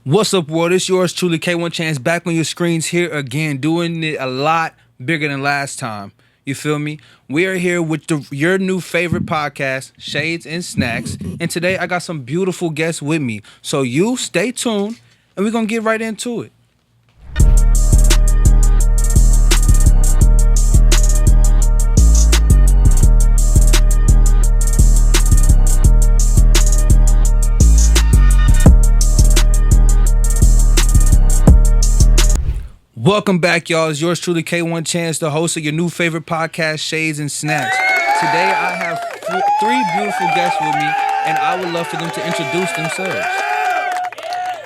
What's up, world? It's yours truly, K1 Chance, back on your screens here again, doing it a lot bigger than last time. You feel me? We are here with your new favorite podcast, Shades and Snacks, and today I got some beautiful guests with me. So you stay tuned, and we're gonna get right into it. Welcome back, y'all. It's yours truly, K1 Chance, the host of your new favorite podcast, Shades and Snacks. Today, I have three beautiful guests with me, and I would love for them to introduce themselves.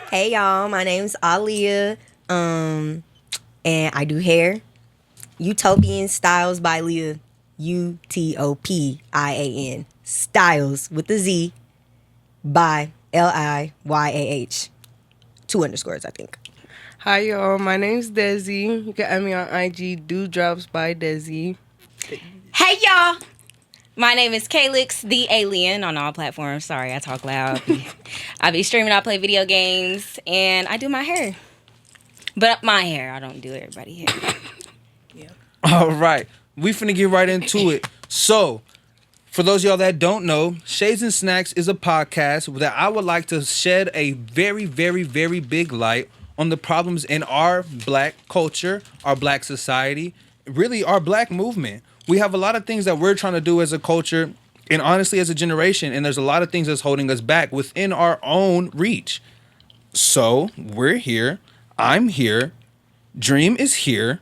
Hey, y'all. My name's Aliyah, and I do hair. Utopian Styles by Leah. Utopian. Styles with a Z by Liyah. 2 underscores, I think. Hi y'all, my name's Desi. You can add me on IG, Dewdrops by Desi. Hey y'all, my name is Kalix, the alien, on all platforms. Sorry, I talk loud. I be streaming, I play video games, and I do my hair. But my hair, I don't do everybody's hair. Yeah. All right, we finna get right into it. So, for those of y'all that don't know, Shades and Snacks is a podcast that I would like to shed a very, very, very big light on the problems in our black culture, our black society, really our black movement. We have a lot of things that we're trying to do as a culture and honestly as a generation, and there's a lot of things that's holding us back within our own reach. So we're here, I'm here, Dream is here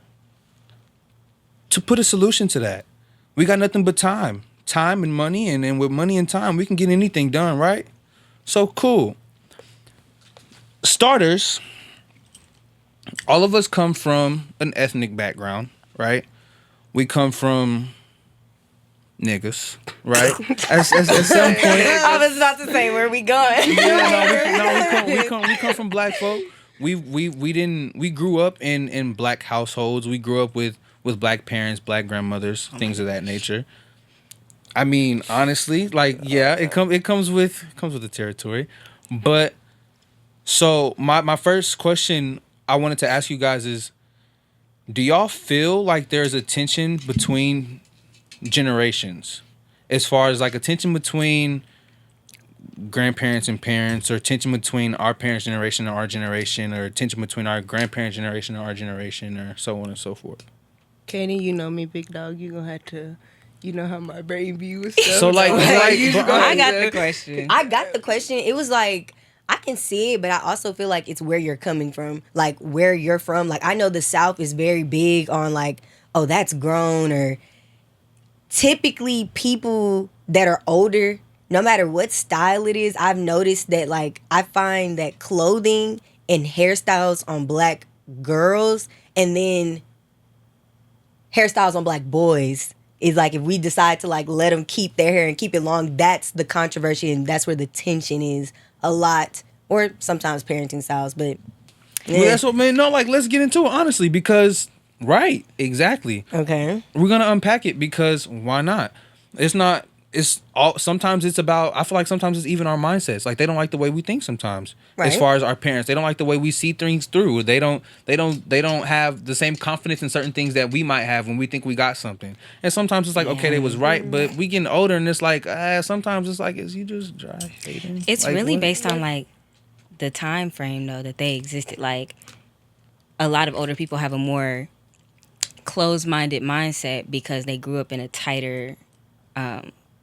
to put a solution to that. We got nothing but time and money, and with money and time, we can get anything done, right? So cool. Starters, all of us come from an ethnic background, right? We come from niggas, right? At some point, I was about to say, where are we going? we come from black folk. We grew up in black households. We grew up with black parents, black grandmothers, things of that nature. I mean, honestly, like, yeah, it comes with the territory. But so my first question I wanted to ask you guys is, do y'all feel like there's a tension between generations, as far as like a tension between grandparents and parents, or tension between our parents' generation and our generation, or tension between our grandparents' generation and our generation, or so on and so forth? Kenny, you know me, big dog. You gonna have to, you know how my brain view is stuff. So like I got the question. I got the question. It was like, I can see it, but I also feel like it's where you're coming from. Like, where you're from. Like, I know the South is very big on, like, oh, that's grown. Or typically people that are older, no matter what style it is, I've noticed that, like, I find that clothing and hairstyles on black girls and then hairstyles on black boys is like, if we decide to, like, let them keep their hair and keep it long, that's the controversy and that's where the tension is. A lot, or sometimes parenting styles, but well, that's what, man. No, like, let's get into it honestly, because exactly. Okay, we're gonna unpack it because why not? Sometimes it's about. I feel like sometimes it's even our mindsets. Like, they don't like the way we think sometimes. Right. As far as our parents, they don't like the way we see things through. They don't have the same confidence in certain things that we might have when we think we got something. And sometimes it's like, okay, they was right, but we getting older, and it's like, sometimes it's like, is you just dry hating? It's like, really what? based on like the time frame though that they existed. Like, a lot of older people have a more closed-minded mindset because they grew up in a tighter,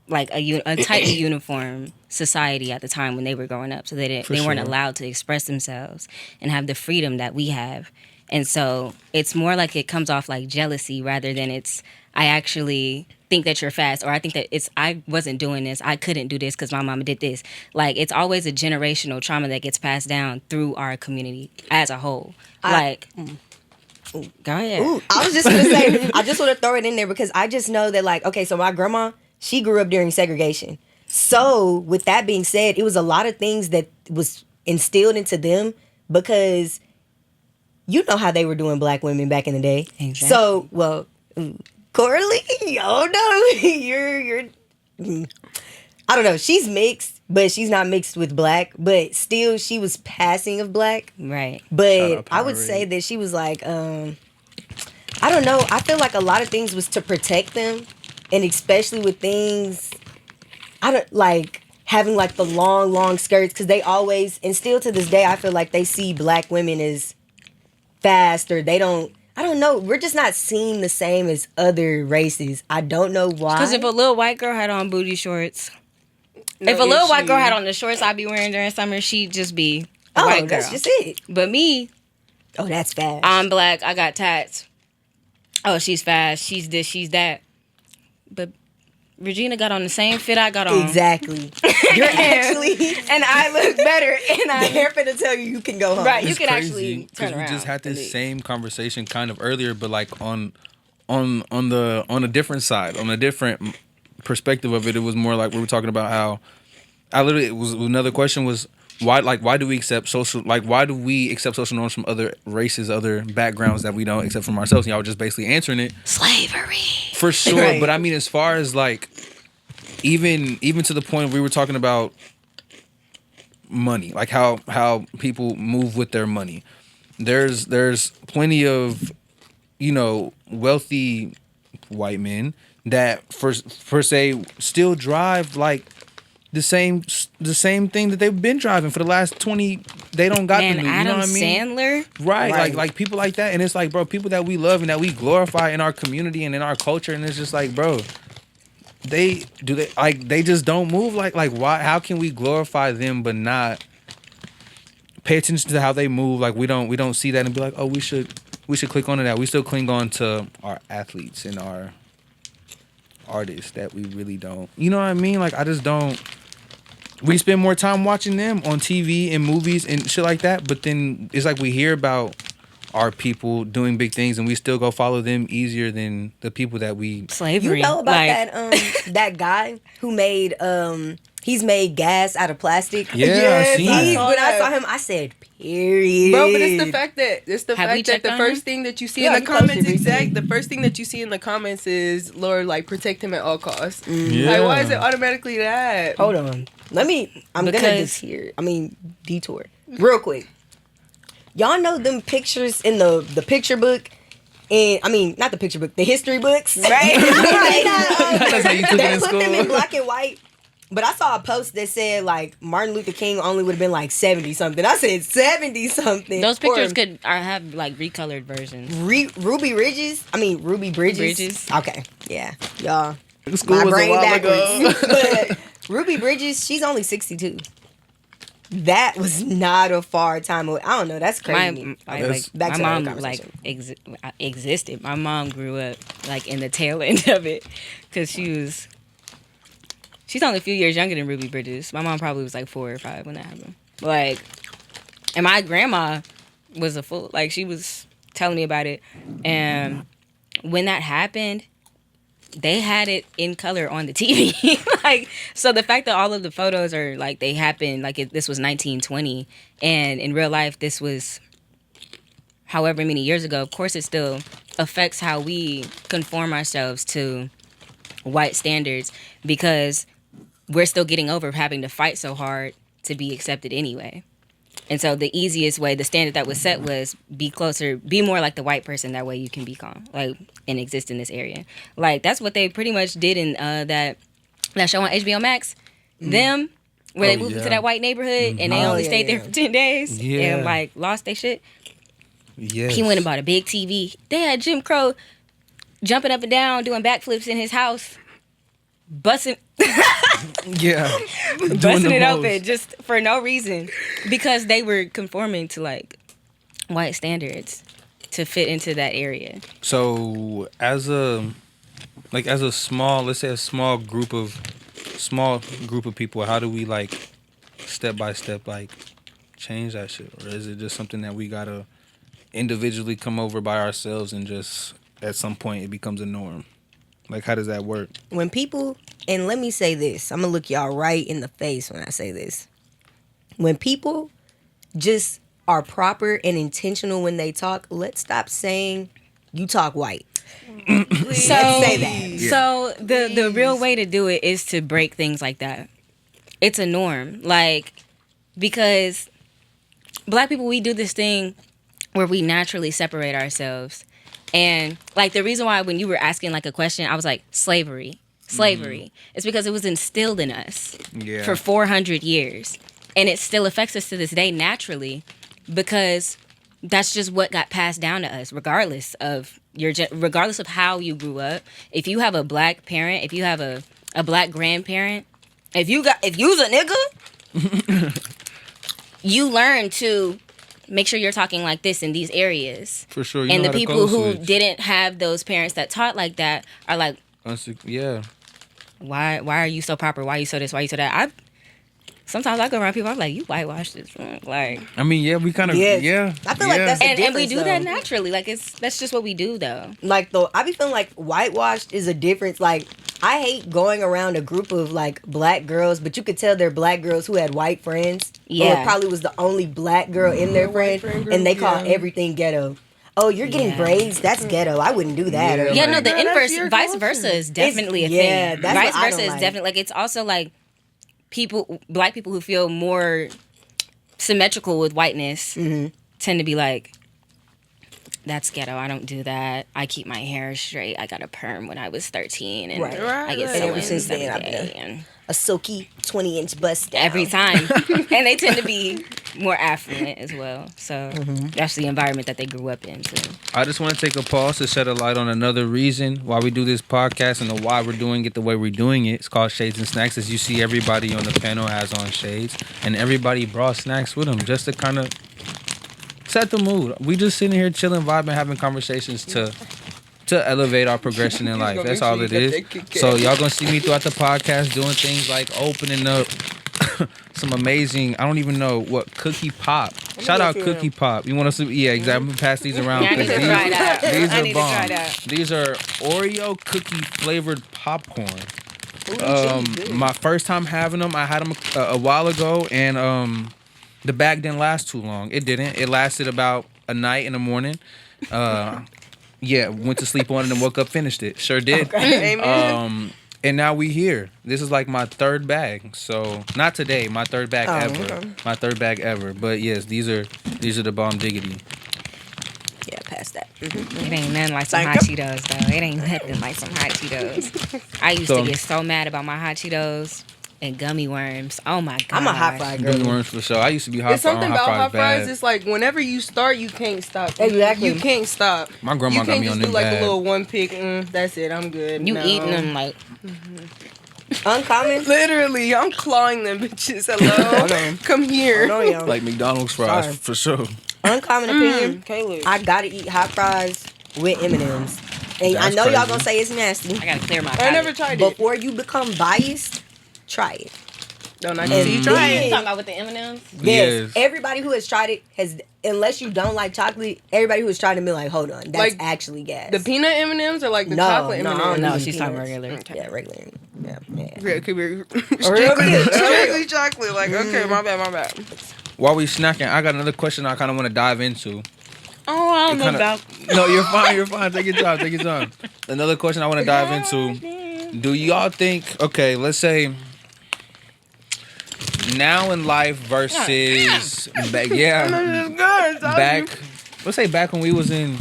like a tightly uniform society at the time when they were growing up, so they weren't allowed to express themselves and have the freedom that we have. And so it's more like it comes off like jealousy rather than it's, I actually think that you're fast, or I think that it's, I wasn't doing this, I couldn't do this because my mama did this. Like, it's always a generational trauma that gets passed down through our community as a whole. Go ahead. Ooh, I was just gonna say, I just want to throw it in there because I just know that, like, okay, so my grandma, she grew up during segregation. So with that being said, it was a lot of things that was instilled into them because you know how they were doing black women back in the day. Exactly. So, well, Coralie, oh no, you're I don't know, she's mixed. but she's not mixed with black. But still, she was passing of black. Right. Shout But out I would Powerade. say that she was like, I don't know. I feel like a lot of things was to protect them, and especially with things, I don't like having like the long skirts because they always, and still to this day, I feel like they see black women as fast, or they don't. I don't know. We're just not seen the same as other races. I don't know why. Because if a little white girl had on booty shorts, No if a little white girl issue. had on the shorts I be wearing during summer, she'd just be a oh, white girl. that's just it. But me, Oh, that's fast. I'm black. I got tats. Oh, she's fast. She's this. She's that. But Regina got on the same fit I got on. Exactly. You're actually, And I look better. And the I hair finna tell you can go home. Right. You It's can crazy, actually 'cause turn around. we just had and this leave. same conversation kind of earlier, but like on a different side, on a different perspective of it. It was more like we were talking about how it was another question was why do we accept social norms from other races, other backgrounds that we don't accept from ourselves? And y'all were just basically answering it. Slavery. For sure, Right. but I mean, as far as like, even to the point we were talking about money, like how people move with their money. There's plenty of, wealthy white men that for say still drive like the same thing that they've been driving for the last 20. They don't got Man, the new. You Adam know what I mean? Sandler. Right, Right. like people like that, and it's like, bro, people that we love and that we glorify in our community and in our culture, and it's just like, bro, they just don't move like why? How can we glorify them but not pay attention to how they move? Like we don't see that and be like, oh, we should click on to that. We still cling on to our athletes and our artists that we really don't. You know what I mean? Like I just don't. We spend more time watching them on TV and movies and shit like that, but then it's like we hear about our people doing big things and we still go follow them easier than the people that we. Slavery. You know about Like, that that guy who made he's made gas out of plastic. Yeah, Yes, I seen I that. saw When I that. saw him, I said, period. Bro, but it's the fact that Have we checked the on first him? thing that you see Yeah, in the he posted comments, recently. the first thing that you see in the comments is, Lord, like, protect him at all costs. Yeah. Like, why is it automatically that? Hold on. I'm Because- detour real quick. Y'all know them pictures in the picture book, and I mean not the picture book, the history books, right? That's how you took it They in put them school. in black and white. But I saw a post that said like Martin Luther King only would have been like 70 something. I said 70 something. those pictures Or could have like recolored versions. Ruby Bridges. Bridges. Okay, yeah, y'all. School My was a brain while backwards. ago. But Ruby Bridges, she's only 62. That was not a far time away. I don't know. That's crazy. Back My to mom the like conversation. existed. My mom grew up like in the tail end of it because she's only a few years younger than Ruby Bridges. My mom probably was like 4 or 5 when that happened. Like, and my grandma was a fool. Like, she was telling me about it, and when that happened, they had it in color on the TV. Like, so the fact that all of the photos are like they happened like this was 1920, and in real life this was however many years ago. Of course, it still affects how we conform ourselves to white standards because we're still getting over having to fight so hard to be accepted anyway. And so the easiest way, the standard that was set was be more like the white person. That way you can be calm, like, and exist in this area. Like, that's what they pretty much did in that show on HBO Max. Them, where they moved into that white neighborhood and they only stayed there for 10 days and, like, lost their shit. Yes. He went and bought a big TV. They had Jim Crow jumping up and down, doing backflips in his house, busting Yeah. busting it open just for no reason because they were conforming to like white standards to fit into that area. So as a small, let's say a small group of people, how do we like step by step like change that shit? Or is it just something that we gotta individually come over by ourselves and just at some point it becomes a norm? Like, how does that work? When people, and let me say this, I'm gonna look y'all right in the face when I say this. When people just are proper and intentional when they talk, let's stop saying you talk white. Please. So Let's say that. Yeah. So the real way to do it is to break things like that. it's a norm. Like, because Black people, we do this thing where we naturally separate ourselves. And like the reason why when you were asking like a question, I was like, slavery. It's because it was instilled in us for 400 years. And it still affects us to this day naturally because that's just what got passed down to us, regardless of how you grew up. If you have a Black parent, if you have a Black grandparent, if you's a nigga, you learn to make sure you're talking like this in these areas. For sure. And the people who didn't have those parents that taught like that are like, why are you so proper? Why are you so this? Why are you so that? Sometimes I go around people, I'm like, you whitewashed this. Like, I mean, we kind of, I feel like that's the difference, and we do that though. naturally. Like, that's just what we do, though. Like, though, I be feeling like whitewashed is a difference. Like, I hate going around a group of, like, Black girls, but you could tell they're Black girls who had white friends. Yeah. Or probably was the only Black girl in their friend, and they call everything ghetto. Oh, you're getting braids? That's ghetto. I wouldn't do that. Or, Yeah, no, like, the inverse, vice versa is definitely a thing. That's Vice what I versa don't is like. definitely, like, it's also, like, Black people who feel more symmetrical with whiteness tend to be like, that's ghetto. I don't do that. I keep my hair straight. I got a perm when I was 13, and I get And so ever since then, I've been and a silky 20-inch bust down. every time, and they tend to be more affluent as well. So that's the environment that they grew up in too. I just want to take a pause to shed a light on another reason why we do this podcast and why we're doing it the way we're doing it. It's called Shades and Snacks. As you see, everybody on the panel has on shades, and everybody brought snacks with them just to kind of set the mood. We just sitting here chilling, vibing, having conversations to elevate our progression in life. That's all it is. So y'all gonna see me throughout the podcast doing things like opening up some amazing, I don't even know what, cookie pop. Shout out Cookie Pop. You want to see? Yeah, exactly. I'm gonna pass these around. Yeah, I need to try that. These I are need to bomb. try that. These are Oreo cookie flavored popcorn. My first time having them, I had them a while ago, and the bag didn't last too long. It didn't. It lasted about a night in the morning. Went to sleep on it and woke up, finished it. Sure did. Okay. Amen. And now we here. This is like my third bag. So not today, my third bag ever. Okay. My third bag ever. But yes, these are the bomb diggity. Yeah, past that. It ain't nothing like some hot Cheetos, though. It ain't nothing like some hot Cheetos. I used to get so mad about my hot Cheetos and gummy worms. Oh my god. I'm a hot fry girl. Gummy worms for sure. I used to be hot. It's something hot about hot fries. bad. It's like whenever you start, you can't stop. Exactly. You can't stop. My grandma you got can't me just on do them like bad. a little one pick. That's it. I'm good. You No. eating them like Uncommon? Literally, I'm clawing them bitches. Hello, come here. No, yo. Like McDonald's fries Sorry. for sure. Uncommon opinion. Kaylee. I gotta eat hot fries with M&Ms. And I That's know y'all crazy. gonna say it's nasty. I gotta clear my I palate. never tried it. Before you become biased, try it. Don't I And see you try then- it? talking about with the M&Ms? Yes. Yes. Everybody who has tried it has, unless you don't like chocolate, everybody who has tried it been like, hold on, that's Like, actually gas. The peanut M&Ms or like the No, chocolate no, I M&Ms? don't No, do she's talking peanuts. regular. Yeah, regular. Yeah. Yeah, it could be Regular. strictly chocolate. Like, okay, my bad. While we snacking, I got another question I kind of want to dive into. Oh, I don't know Kinda- about. No, you're fine. Take your time. Another question I want to dive into. Do y'all think, okay, let's say now in life versus back, let's say back when we was in,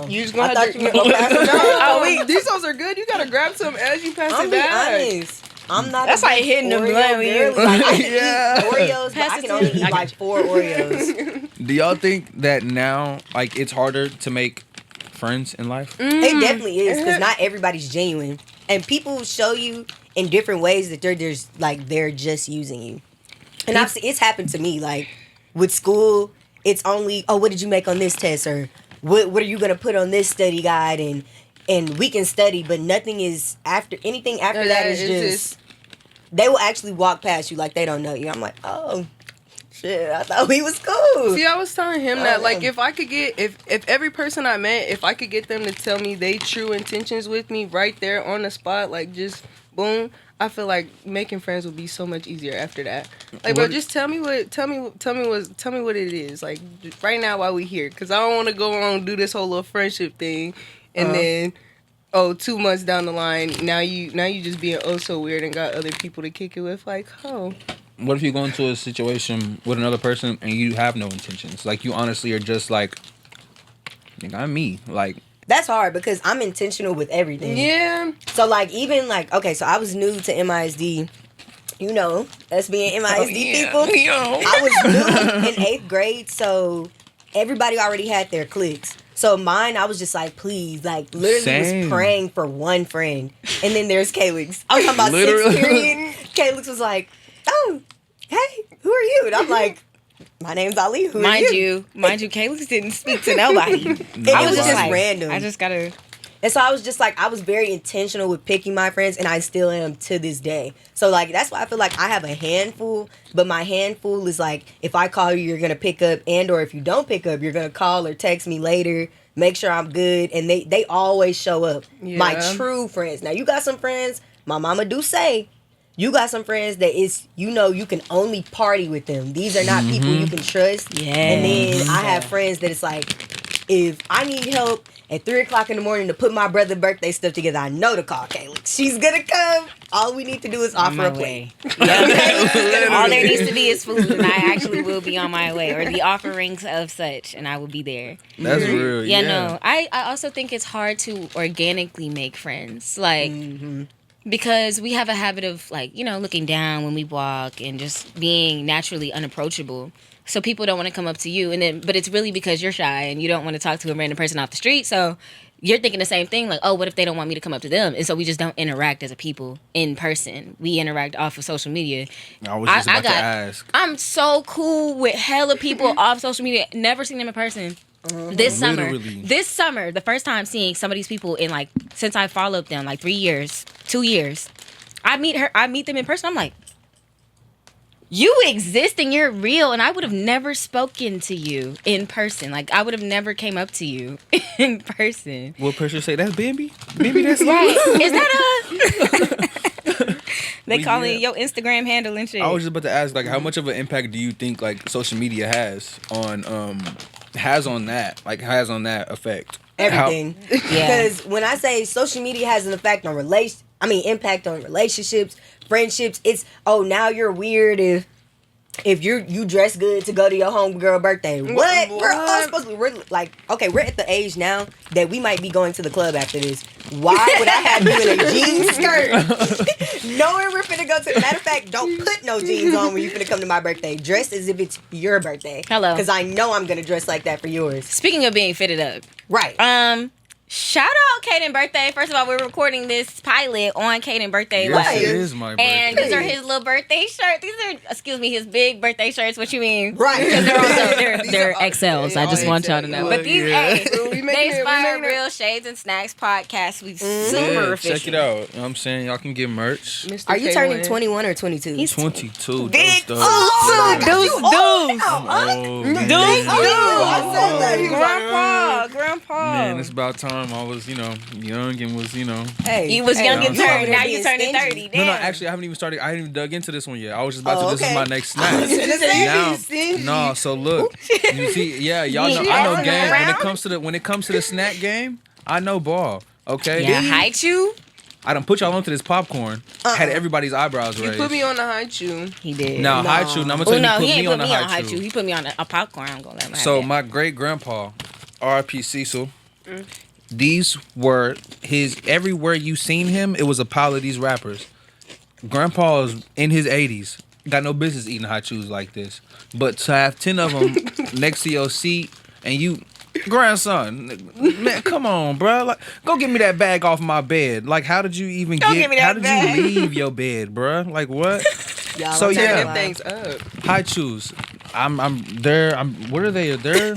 You just I gonna thought have you to. were gonna pass it Oh, on. wait, these ones are good. You gotta grab some as you pass I'm it being back. honest. I'm not. That's a like big hitting the Oreo blunt when you- girly. Like, I can Yeah. eat Oreos, but I can only eat like 4 Oreos. do y'all think that now, like, it's harder to make friends in life? It definitely is, because not everybody's genuine, and people show you in different ways that they're just using you. And I've seen, it's happened to me, like with school. It's only, oh, what did you make on this test, or what are you gonna put on this study guide, and we can study, but nothing is anything after that is just. They will actually walk past you like they don't know you. I'm like, oh, shit, I thought we was cool. See, I was telling him that, like, if I could get, if every person I met, if I could get them to tell me they true intentions with me right there on the spot, like, just boom, I feel like making friends would be so much easier after that. Like, bro, just tell me what it is. Like, right now while we here, because I don't want to go on and do this whole little friendship thing, and then oh, 2 months down the line, now you just being oh so weird and got other people to kick it with, like, oh. What if you go into a situation with another person and you have no intentions? Like, you honestly are just like, nigga, I'm me. Like, That's hard because I'm intentional with everything. Yeah. So, like, even, like, okay, so I was new to MISD. You know, us being MISD people. I was new in 8th grade, so everybody already had their cliques. So mine, I was just like, please, like, literally was praying for one friend. And then there's Calix. I'm talking about 6th period. Calix was like, oh, hey, who are you? And I'm like, my name's Ali. Who are you? Mind you, Calix didn't speak to nobody. And it was just like, random. I just gotta. And so I was just like, I was very intentional with picking my friends, and I still am to this day. So, like, that's why I feel like I have a handful, but my handful is like, if I call you, you're going to pick up, and or if you don't pick up, you're going to call or text me later, make sure I'm good, and they always show up. Yeah. My true friends. Now, you got some friends, my mama do say, you got some friends that is, you know, you can only party with them. These are not people you can trust. Yeah. And then I have friends that it's like, if I need help at 3 o'clock in the morning to put my brother's birthday stuff together, I know to call Kayla. She's gonna come. All we need to do is offer a plate. All there needs to be is food, and I actually will be on my way, or the offerings of such, and I will be there. that's real. Yeah, no. I also think it's hard to organically make friends. Like, because we have a habit of, like, you know, looking down when we walk and just being naturally unapproachable. So people don't want to come up to you, but it's really because you're shy and you don't want to talk to a random person off the street. So you're thinking the same thing, like, oh, what if they don't want me to come up to them? And so we just don't interact as a people in person. We interact off of social media. I was just about to ask. I'm so cool with hella people off social media. Never seen them in person. This summer, the first time seeing some of these people in, like, since I followed them, like 2 years, I meet them in person. I'm like, you exist and you're real, and I would have never spoken to you in person. Like, I would have never came up to you in person. What person say that's Bambi? Bambi, that's Right? Is that they calling your Instagram handle and shit? I was just about to ask, like, how much of an impact do you think, like, social media has on that effect? Everything. Because when I say social media has an effect on impact on relationships, friendships, it's, oh, now you're weird if you dress good to go to your homegirl birthday. What? We're all supposed to be, we're at the age now that we might be going to the club after this. Why would I have you in a jean skirt? Knowing we're finna go to, matter of fact, don't put no jeans on when you finna come to my birthday. Dress as if it's your birthday. Hello. Because I know I'm gonna dress like that for yours. Speaking of being fitted up. Right. Shout out Kaden's birthday. First of all, we're recording this pilot on Kaden's birthday. Yes, it is my birthday. And these are his little birthday shirts. These are, his big birthday shirts. What you mean? Right. Because they're XLs. I just want y'all to know. But these, they inspire Real Shades and Snacks podcast. We super efficient. Check it out. You know what I'm saying? Y'all can get merch. Mr. Are you K turning went. 21 or 22? He's 22. Big. Those Oh, Grandpa. Man, it's about time I was, young and was, Hey, You was young and you over turned. there Now being you turning stingy. 30. No, Damn. actually, I haven't even started. I haven't even dug into this one yet. I was just about to. This okay. is my next snack. No, so look, you see, yeah, y'all know. I know game. When it comes to the snack game, I know ball. Okay. Yeah, height you. I done put y'all onto this popcorn. Had everybody's eyebrows You raised. put me on the high chew. He did. No, high chew. Now I'm gonna tell you, he put ain't me put on the me on high high chew. chew. He put me on a popcorn. I'm gonna let him have So that. my great grandpa, R.P. Cecil. These were his. Everywhere you seen him, it was a pile of these rappers. Grandpa is in his 80s. Got no business eating hot chews like this. But to have 10 of them next to your seat, and you, grandson, man, come on, bro. Like, go get me that bag off my bed. Like, how did you even Go get me that How did bag. you leave your bed, bro? Like, what? Y'all So, don't yeah. turn Them things up. High chews. What are they? They're.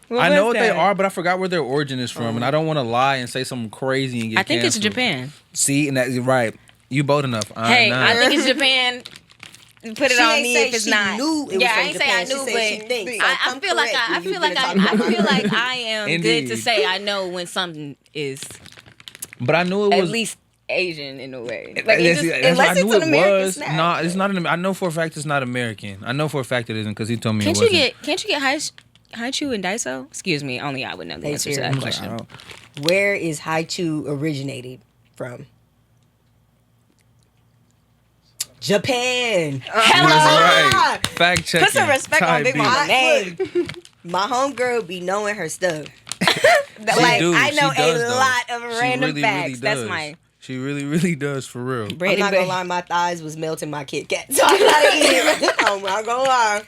What I know was what they that? are, but I forgot where their origin is from, and I don't want to lie and say something crazy and get I think it's canceled. Japan. See, and that's right. You bold enough. Hey, Nah. I think it's Japan. Put it She on ain't me say if it's she not. knew it was yeah, from I ain't say I Japan. She knew, said she but thinks. So I come feel like correct I when you feel finna like talk about I feel her. like I am good to Indeed. say I know when something is But I knew it at was. least Asian in a way. Like That's- it just, that's- unless I knew it's an it American was. snack. No, it's not. I know for a fact it's not American. I know for a fact it isn't because he told me Can't it you wasn't. get Haichu and Daiso? Excuse me, only I would know the Hey, answer to Siri. that I question. don't- Where is Haichu originated from? Japan. Right. Fact checking. Put some respect on Type Big beat. Mama name. My homegirl be knowing her stuff. Like, do. I know She does, a though. lot of She random really, facts. really That's does. my She really, really does, for real. bread I'm not and gonna butter. lie, my thighs was melting my Kit Kat, so I gotta eat it. I'm not gonna lie.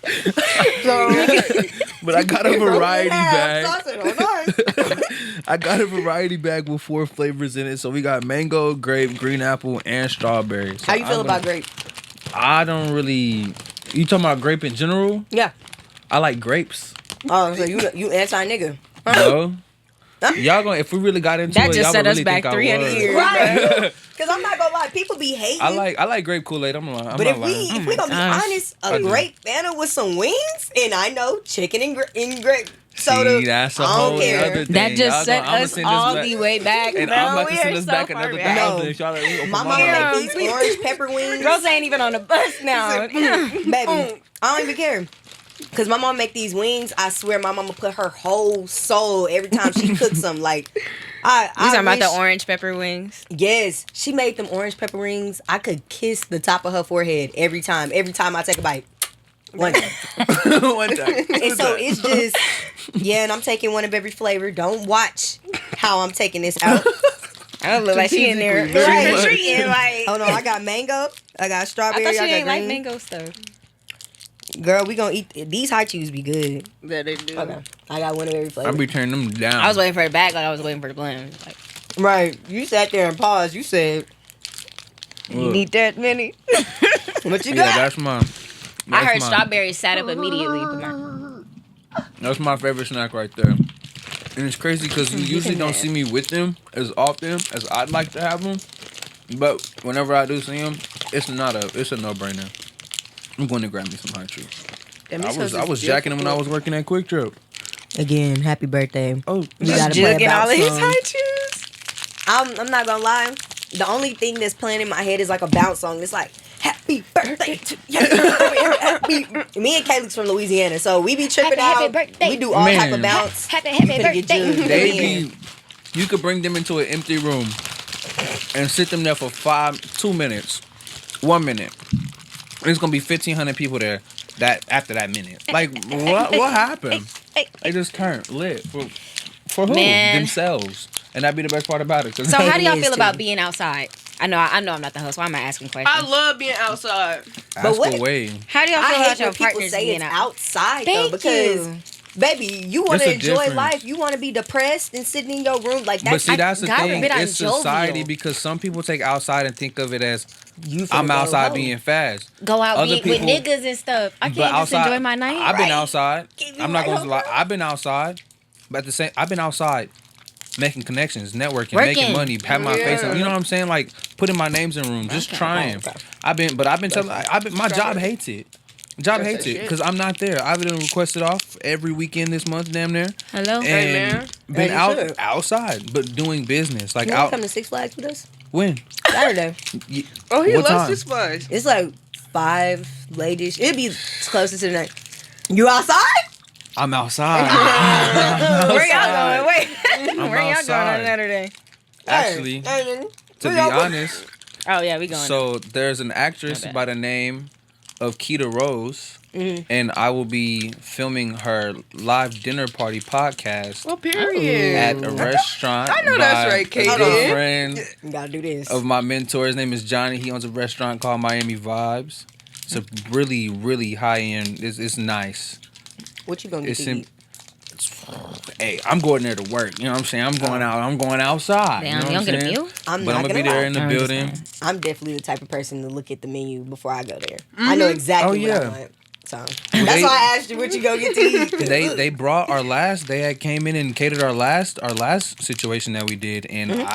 So, But I got a variety bag. So I said, hold on. I got a variety bag with 4 flavors in it. So we got mango, grape, green apple, and strawberry. So How you feel about grape? I don't really. You talking about grape in general? Yeah. I like grapes. Oh, so you anti nigga? No. Y'all gonna, if we really got into That it, just y'all set would us really back think 300 I was. years. Right. Because I'm not gonna lie, people be hating. I like grape Kool-Aid. I'm lying. I'm But not if lying. we gonna be gosh. honest, I a do. grape banner with some wings, and I know chicken and grape soda. See, that's a I don't whole care. other thing. That just set I'ma us send this all back- the way back. And No, I'm about to we send are us so back far another back. $1,000. Y'all like, My mama Yeah. make these orange pepper wings. Rose ain't even on the bus now. Baby, I don't even care. Cause my mom make these wings. I swear, my mama put her whole soul every time she cooks them. Like, I You talking about wish- the orange pepper wings? Yes, she made them orange pepper rings. I could kiss the top of her forehead every time. Every time I take a bite. One time. One time. And so it's just, yeah, and I'm taking one of every flavor. Don't watch how I'm taking this out. I don't look like she in there Strategically, very trick or much. treating. Like, Hold on, I got mango. I got I strawberry. thought she I got ain't like green. mango stuff. Girl, we gonna eat these high chews be good. That they do. Okay, I got one of every flavor. I be turning them down. I was waiting for the bag like I was waiting for the blend. Like, Right, you sat there and paused. You said, you Look. need that many? "What you Yeah, got?" that's mine. I heard strawberries sat up immediately. That's my favorite snack right there. And it's crazy because you usually don't see me with them as often as I'd like to have them. But whenever I do see them, it's a no-brainer. I'm going to grab me some hot chews. I was jacking them when I was working at Quick Trip. Again, happy birthday. Oh, We gotta play Jugging about all these songs. high chews. I'm not gonna lie. The only thing that's playing in my head is like a bounce song. It's like happy birthday to you. Me and Kaylee's from Louisiana, so we be tripping Happy out. birthday. We do all Man. type of bounce. Happy We finna get birthday. jugged. They Yeah. be, you could bring them into an empty room and sit them there for 2 minutes, 1 minute. There's gonna be 1,500 people there. That after that minute, like what happened? They just turned lit for who? Man. Themselves, and that'd be the best part about it. 'cause So how do y'all It is feel about too. being outside? I know I'm not the host. Why am I asking questions? I love being outside. But ask what- away. How do y'all I feel hate about your when people partners say being it's out? outside though, Thank because you. baby, you want to It's a enjoy difference. life. You want to be depressed and sitting in your room like But that's see, that's the God thing. forbid I'm It's society jovial. because some people take outside and think of it as you. finna I'm go outside home. being fast. Go out Other with people- niggas and stuff. I But can't just outside, enjoy my night. I've been Right. outside. Keep me I'm not right gonna on lie. time. I've been outside, but at the same, I've been outside, making connections, networking, Working. making money, have my face. Yeah. You know what I'm saying? Like putting my names in rooms, just trying. Okay. I've been telling. My job hates it. Job hates it because I'm not there. I've been requested off every weekend this month, damn near. Hello. Hey, And man. been As you should. outside, but doing business. Like You want out to come to Six Flags with us when? Saturday? Oh, he What loves time? his spice. It's like 5 ladies. It'd be closer to the night. You outside? I'm outside. Where y'all going? Wait. I'm Where y'all going outside. on Saturday? Actually, Hey, to be honest. Oh yeah, we going. So there's an actress My bad. by the name of Keita Rose, and I will be filming her live dinner party podcast Well, period. at a restaurant. I know that's by right, a Katie. good friend you gotta do this. of my mentor. His name is Johnny. He owns a restaurant called Miami Vibes. It's a really, really high end. It's nice. What you gonna get It's to in, eat? hey, I'm going there to work. You know what I'm saying? I'm going out. I'm going outside. Damn, you know you what don't I'm get a saying? meal? I'm But not I'm gonna gonna be there lie. in the I building. understand. I'm definitely the type of person to look at the menu before I go there. I know exactly what I yeah. want. So that's why I asked you what you go get to eat. They brought our last. They had came in and catered our last situation that we did, and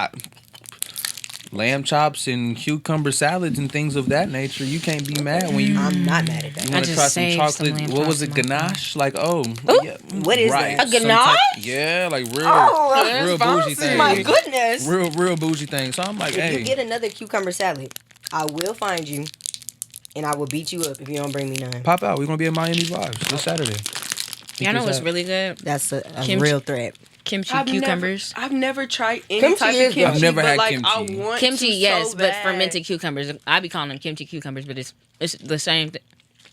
lamb chops and cucumber salads and things of that nature. You can't be mad when you I'm not mad at that. you want to just try some saved some chocolate. lamb what was chops it? in my Ganache? Like What is right, that? A some ganache? yeah, like real Oh, real that's bougie fancy. thing. My goodness. Real bougie thing. So I'm like, If hey, you get another cucumber salad, I will find you, and I will beat you up if you don't bring me none. pop out. We're gonna be at Miami Vibes this Saturday. Y'all know what's really good? That's a Kimchi. real threat. Kimchi cucumbers. I've never tried any Kimchi type is of good. kimchi. I've never but had like, kimchi. I want Kimchi, to yes, so but bad. fermented cucumbers. I be calling them kimchi cucumbers, but it's the same thing.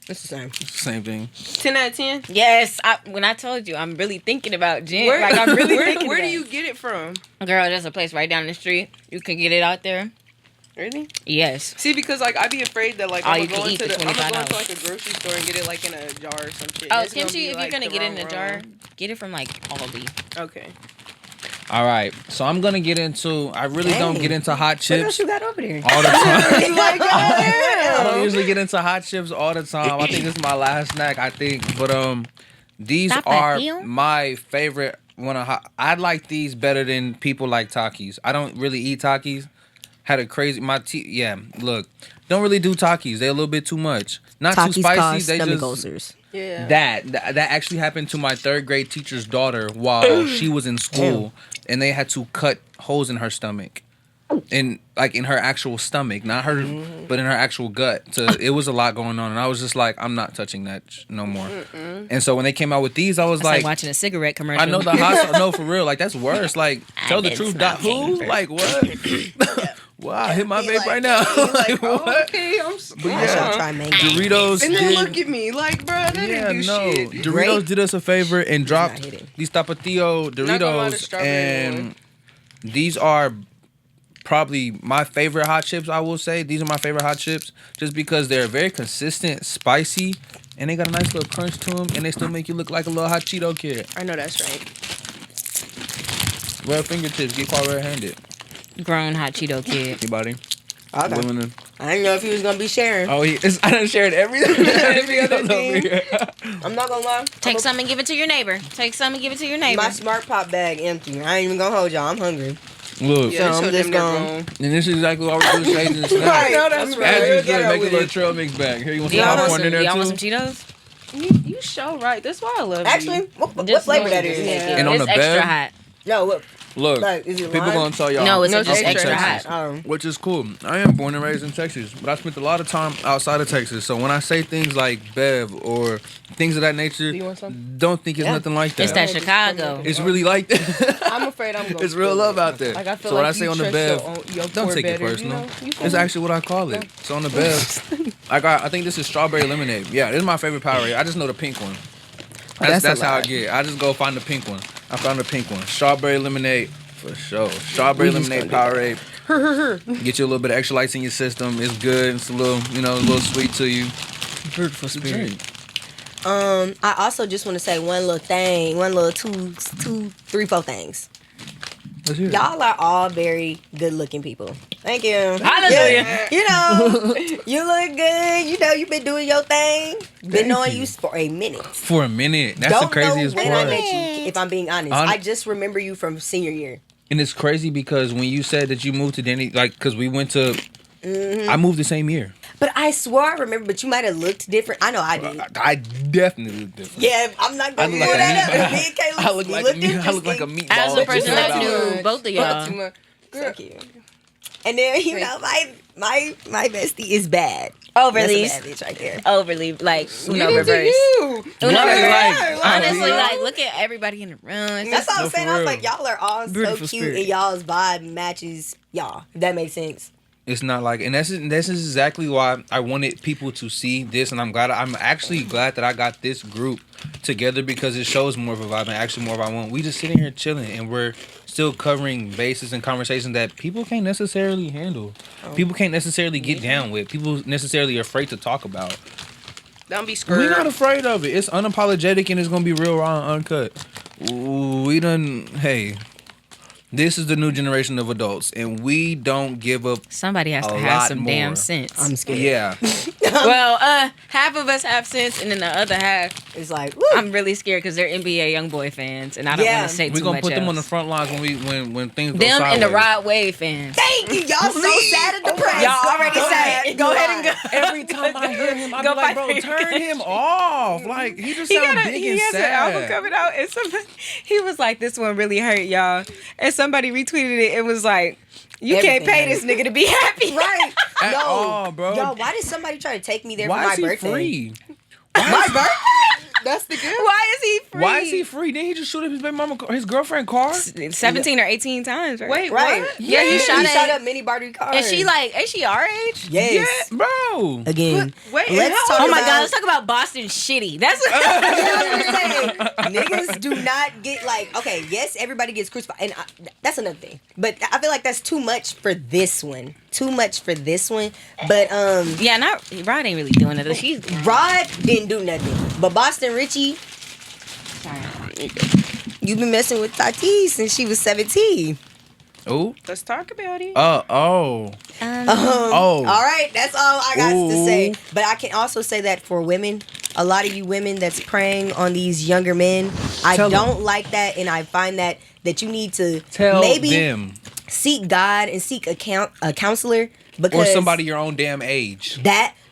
It's the same. Same thing. 10 out of 10. Yes, when I told you, I'm really thinking about gin. Like I'm really thinking. Where do about you get it from? it. Girl, there's a place right down the street. You can get it out there. Really? Yes. See, because like I'd be afraid that like All I'm you gonna can go eat into for I'm gonna go $25. into like a grocery store and get it like in a jar or some shit. Oh, That's gonna kimchi, be, if like, you're gonna the get it in a wrong jar, wrong. get it from like Aldi. Okay. All right, so I'm gonna get into. I really don't Dang. get into hot What else chips you got over there? all the time. Like, I don't usually get into hot chips all the time. I think this is my last snack. I think, but these Stop are that, Theo. my favorite. I like these better than people like Takis. I don't really eat Takis. Had a crazy yeah. Look, don't really do Takis. They're a little bit too much. Not too Takis spicy. cause They stomach just ulcers. yeah. that actually happened to my 3rd grade teacher's daughter while she was in school, and they had to cut holes in her stomach, in her actual stomach, not her, but in her actual gut. So it was a lot going on, and I was just like, I'm not touching that no more. And so when they came out with these, I was It's like like, watching a cigarette commercial. I know the hot sauce. No, for real, like that's worse. Like tell the been truth. smoking Who? Like what? Wow, I hit my vape right now. like what? Okay, I'm But I shall yeah, try mango. Doritos. And then did- look at me, like, bro, that Yeah, didn't do no. shit. Doritos Grape? did us a favor and dropped not hitting. these Tapatio Not gonna lie, the Doritos, strawberry and one. these are probably my favorite hot chips. I will say these are my favorite hot chips, just because they're very consistent, spicy, and they got a nice little crunch to them, and they still make you look like a little hot Cheeto kid. I know that's right. Red fingertips, get caught red-handed. grown hot Cheeto kid. Anybody? Okay. Willing to- I didn't know if he was gonna be sharing. Oh, I done shared every other thing. I'm not gonna lie. Take some and give it to your neighbor. Take some and give it to your neighbor. My Smart Pop bag empty. I ain't even gonna hold y'all. I'm hungry. Look, Yeah, So so I'm just them going- grown. and this is exactly what I was doing. Shades and snacks. Right. No, that's As right. you Get should, her make a with little it. trail mix bag. Here, you want Do some y'all want popcorn some, in there y'all too? want some Cheetos? You sure right. That's why I love Actually, you. what Just flavor go that just is? take it. And on It's the extra bed? hot. No, what? Look, Like, is it people lime? gonna tell y'all. No, it's No, just it's extra Texas. hot. Which is cool. I am born and raised in Texas, but I spent a lot of time outside of Texas. So when I say things like Bev or things of that nature, You want some? don't think it's Yeah. nothing like that. It's that Chicago. It's really like that. I'm afraid I'm going. It's real love out there. Like I feel So when like I say you on the trust Bev, your don't poor take it better, personal. You know? You feel It's me? actually what I call it. So on the Bev, I think this is strawberry lemonade. Yeah, this is my favorite Powerade. I just know the pink one. That's That's a how I lot. get. I just go find the pink one. I found the pink one. Strawberry lemonade for sure. Strawberry We just lemonade gonna Powerade. Get you a little bit of extra lights in your system. It's good. It's a little, a little sweet to you. Beautiful Drink. I also just want to say one little thing, one little two, three, four things. Let's hear it. Y'all are all very good looking people. Thank you. Hallelujah. Yeah, you know, you look good. You know, you've been doing your thing. Been Thank knowing you. you for a minute. For a minute. That's Don't the craziest know when I part. met you, if I'm being honest. Hon- I just remember you from senior year. And it's crazy because when you said that you moved to Denny, like, because we went to, I moved the same year. But I swore I remember, but you might have looked different. I know I did. I definitely look different. Yeah, I'm not I going to look pull like a that meat- up. Me and Caleb, I look we like looked a meat. I look like a interesting. meatball. As a person that About- knew both of y'all, Too much. So cute. And then, you know, my bestie is bad. overly, That's a bad bitch right there. overly, like, Uno Get into reverse. you. Uno Right, reverse. right. Honestly, Yeah. like, look at everybody in the room. That's all No, I'm for saying. I was real. like, y'all are all Beautiful so cute, spirit. and y'all's vibe matches y'all. If that makes sense. It's not like, and this is exactly why I wanted people to see this, and I'm actually glad that I got this group together because it shows more of a vibe and actually more of I want. We just sitting here chilling, and we're still covering bases and conversations that people can't necessarily handle. People can't necessarily get down with. People necessarily afraid to talk about. Don't be We're scared. not afraid of it. It's unapologetic and it's gonna be real raw and uncut. We done. Hey, this is the new generation of adults, and we don't give up. Somebody has A to have lot some damn more. sense. I'm scared. Yeah, Well, half of us have sense, and then the other half, It's like, woo. I'm really scared because they're NBA YoungBoy fans, and I don't Yeah. want to say we too gonna much put them on the else. front lines when things go Them sideways. and the Rod Wave fans. Thank you. Y'all so sad and depressed. Y'all already Go sad. ahead. Go ahead and go. Every time I hear him, I be Go like, fight. bro, turn him off. Like he just He sound got a, big he and has an album sad. coming out, and somebody he was like, "This one really hurt y'all," and somebody retweeted it and was like, "You can't Everything pay this nigga to be happy." Right. At no. all, bro. Yo, why did somebody try to take me there Why for is my he birthday? free? My birthday? That's the gift. Why is he free? Why is he free? Didn't he just shoot up his baby mama, his girlfriend car? 17 or 18 times, right? Wait, Right. what? Yeah, he shot up mini Barbie cars. And she like, is she our age? yes. Yeah, bro. Again, Wait, let's how- talk Oh my about, God, let's talk about Boston shitty. That's You know what I'm saying? Niggas do not get like, okay, yes, everybody gets crucified, and that's another thing. But I feel like that's too much for this one. But yeah, Rod ain't really doing it. She's Rod didn't do nothing. But Boston Richie, you've been messing with Tati since she was 17. Oh. Let's talk about it. Oh. All right, that's all I got to Ooh. say. But I can also say that for women, a lot of you women that's preying on these younger men, I Tell don't them. like that, and I find that you need to Tell maybe them. seek God and seek a counselor, because Or somebody your own damn age.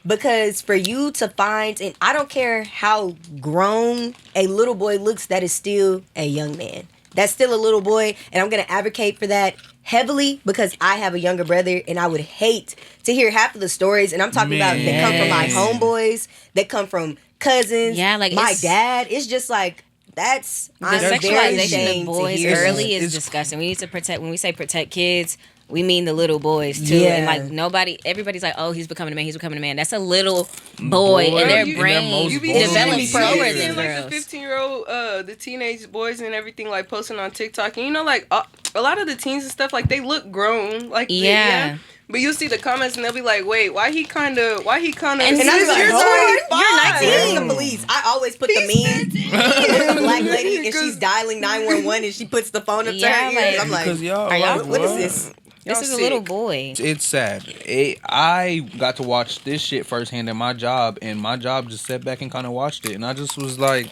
because for you to find, and I don't care how grown a little boy looks, that is still a young man. That's still a little boy, and I'm going to advocate for that heavily because I have a younger brother, and I would hate to hear half of the stories, and I'm talking about that come from my Man. homeboys, that come from cousins, Yeah, like, my it's- dad. It's just like, the I'm very sexualization ashamed of to boys hear early that. is It's- disgusting. We need to protect. When we say protect kids, we mean the little boys too. Yeah. And like everybody's like, oh, he's becoming a man. He's becoming a man. That's a little boy, Boy, and their in their brain most You be vulnerable develops years. slower seeing than like girls. the 15-year-old, the teenage boys and everything like posting on TikTok, and you know, like a lot of the teens and stuff, like they look grown, like Yeah. But you'll see the comments and they'll be like, "Wait, why he kind of?" And And I You're was like, already you're 19. fine. The police. I always put the meme with the black lady, and she's dialing 911, and she puts the phone up to Yeah, her ears. like- I'm like, Because y'all, Are y'all- like, what is this? This Y'all is a sick. little boy. It's sad. I got to watch this shit firsthand at my job, and my job just sat back and kind of watched it, and I just was like,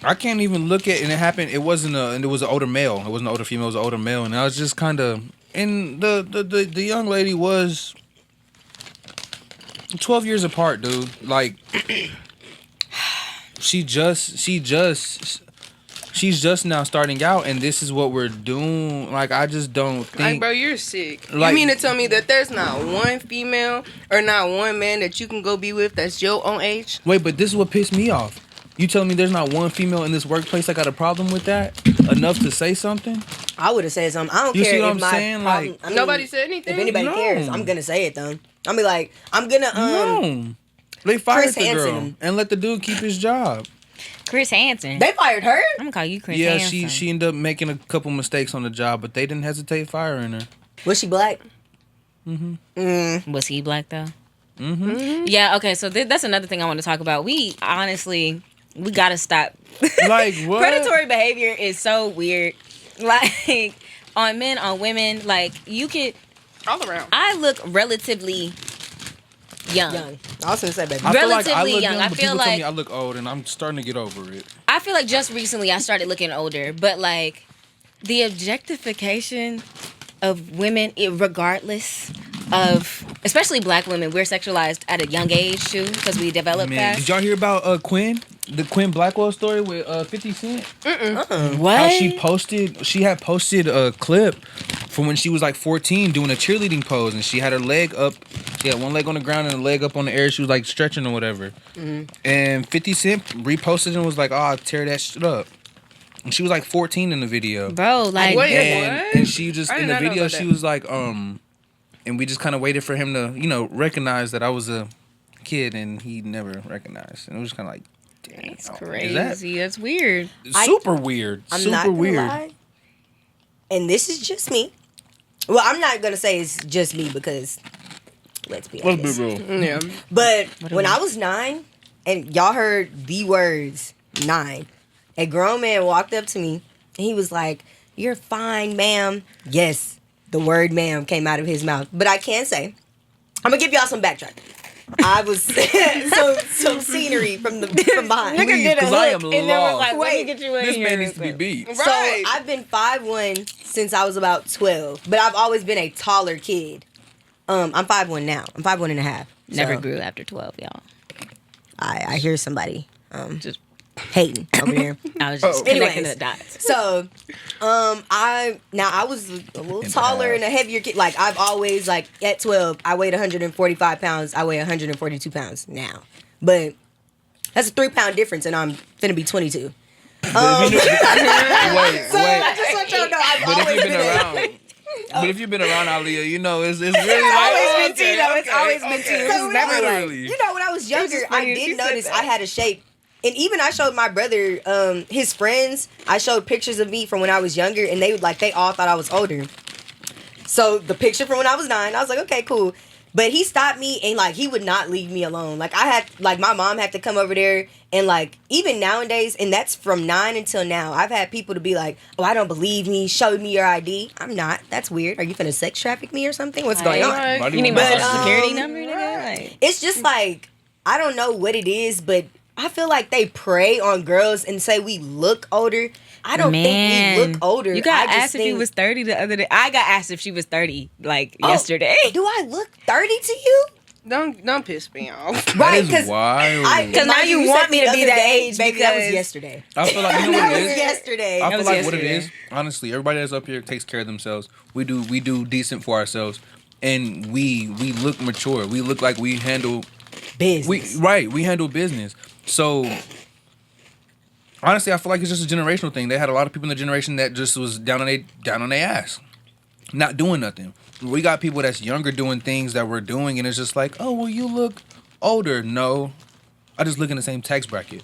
I can't even look at. And it happened. It wasn't and it was an older male. It wasn't an older female. It was an older male, and I was just kind of. And the young lady was 12 years apart, dude. Like, she's just now starting out, and this is what we're doing. Like, I just don't Like, think. bro, you're sick. Like- You mean to tell me that there's not one female or not one man that you can go be with that's your own age? Wait, but this is what pissed me off. You telling me there's not one female in this workplace that got a problem with that? Enough to say something? I would have said something. I don't You care see what if I'm my saying? problem, Like- I mean, Nobody said anything. if anybody No. cares, I'm gonna say it though. I'm be like, I'm gonna No. They fired Chris the girl Hansen. and let the dude keep his job. Chris Hansen. They fired her. I'm gonna call you Chris Yeah, Hansen. she ended up making a couple mistakes on the job, but they didn't hesitate firing her. Was she black? Was he black though? Mm-hmm. Yeah. Okay. So that's another thing I want to talk about. We honestly, we gotta stop. Like, what? Predatory behavior is so weird. Like on men, on women. Like you could. All around. I look relatively young. Young. I was gonna say, baby. I feel like I relatively look young. I but feel people tell like- me I look old, and I'm starting to get over it. I feel like just recently I started looking older, but like the objectification of women, regardless of, especially black women, we're sexualized at a young age too because we develop Man, fast. did y'all hear about Quinn? The Quinn Blackwell story with 50 Cent? What? How she had posted a clip from when she was like 14 doing a cheerleading pose, and she had her leg up. She had one leg on the ground and a leg up on the air. She was like stretching or whatever. And 50 Cent reposted and was like, "Oh, tear that shit up." And she was like 14 in the video. Bro, like Wait, and, what? and she just I in did the not know video about she that. was like, and we just kind of waited for him to, recognize that I was a kid, and he never recognized. And it was kind of like, damn, it's is crazy. That's weird. super weird. I'm Super not gonna weird. lie. And this is just me. Well, I'm not gonna say it's just me because let's be honest. real. Yeah. But when I was 9, and y'all heard the words 9, a grown man walked up to me and he was like, "You're fine, ma'am." Yes, the word ma'am came out of his mouth. But I can say, I'm gonna give y'all some backtrack. I was some scenery from behind. Nigga did a Because I hook am and then was lost. like, let me Wait, get you in This here man real needs to be quick. beat. Right. So I've been 5'1" since I was about 12, but I've always been a taller kid. I'm 5'1" now. I'm 5'1" and a half. Never So grew after 12, y'all. I hear somebody Just hating over here. I was just Anyways. connecting the dots. So, I was a little taller and a heavier kid. Like I've always like at 12, I weighed 145 pounds. I weigh 142 pounds now. But That's a 3-pound difference, and I'm finna be 22. But if you knew, wait. I just want y'all to know I've But if always you've been been around, but if you've been around Aaliyah, you know it's really It's always like been T, though. It's always been T. It was never like, Literally. you know, when I was younger, just I funny she did said notice that. I had a shape. And even I showed my brother, his friends, I showed pictures of me from when I was younger, and they all thought I was older. So the picture from when I was 9, I was like, okay, cool. But he stopped me, and like he would not leave me alone. Like my mom had to come over there, and like even nowadays, and that's from 9 until now, I've had people to be like, oh, I don't believe me, show me your ID. I'm not. That's weird. Are you finna sex traffic me or something? What's going on? Why do You need want my my social ID? security number, nigga? Like, It's just like, I don't know what it is, but I feel like they prey on girls and say we look older. I don't think we look older. You got I just asked if he was 30 the other day. I got asked if she was 30 like Oh, yesterday. Do I look 30 to you? Don't piss me off. That Right, is wild. Because now you want me to be that age baby. That was because- yesterday. I feel like you know That what was it is. yesterday. I feel was like what it yesterday. is. Honestly, everybody that's up here takes care of themselves. We do decent for ourselves, and we look mature. We look like we handle Business. we handle business. So honestly, I feel like it's just a generational thing. They had a lot of people in the generation that just was down on their ass, not doing nothing. We got people that's younger doing things that we're doing, and it's just like, oh well, you look older. No, I just look in the same tax bracket.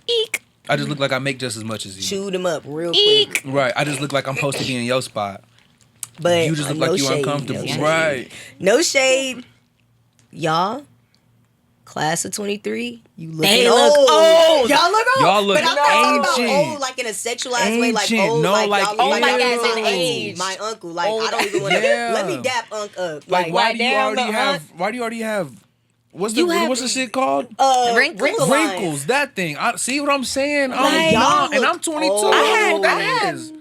Eek. I just look like I make just as much as you. Chew them up real Eek. quick. Right. I just look like I'm supposed to be in your spot. But You just look no like you shade, uncomfortable. no shade. Right. No shade. Y'all, class of 23, you looking They old. look old. Y'all look old. Y'all look but I'm not talking ancient. about old like in a sexualized way, like Ancient. old, No, like, like y'all look old, like, like y'all as look in like age. my uncle. Like Old. I don't even want to Yeah. let me dap Unc up. Like, why like do you down already the have? Why do you already have? What's You have- the shit called? Wrinkles? wrinkle lines. Wrinkles. That thing. I see what I'm saying. Like, I'm y'all young, and look I'm 22. old. I I don't know what had- that is.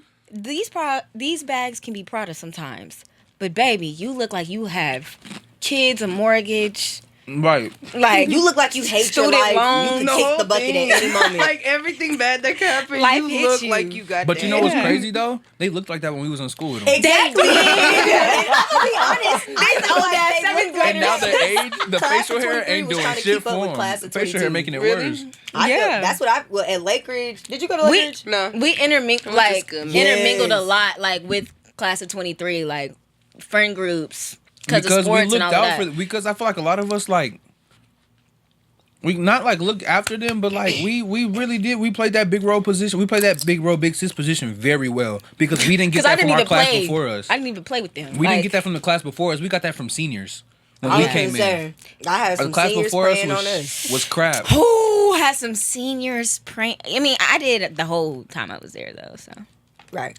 These bags can be Prada sometimes, but baby, you look like you have kids, a mortgage, Right. like You look like you hate your Student life. loan, You The can kick whole the bucket thing. at any moment. Like everything bad that can happen, Life you hits look you. like you got. But you know what's Yeah. crazy though? They looked like that when we was in school with them. Exactly. And I'm gonna be honest. I feel old like ass they seventh look like And now that. the age, the Class facial of hair 23 ain't was doing trying to shit keep up for with them. class of Facial hair 22. making it Really? worse. I feel, Yeah. that's what at Lake Ridge. Did you go to we Lake Ridge? No. we intermingled I went to like school. intermingled a Yes. lot like with class of 23, like friend groups because of Because we sports looked and all out that. for because I feel like a lot of us like we not like look after them, but like we really did. We played that big role position. We played that big role, big sis position very well because we didn't get Because I that from didn't our even class play. before us. I didn't even play with them. We didn't Like, get that from the class before us. We got that from seniors when I we was came gonna in. say, I had The some class seniors before us praying on us. was crap. Who has some seniors praying? I mean, I did the whole time I was there though. So Right.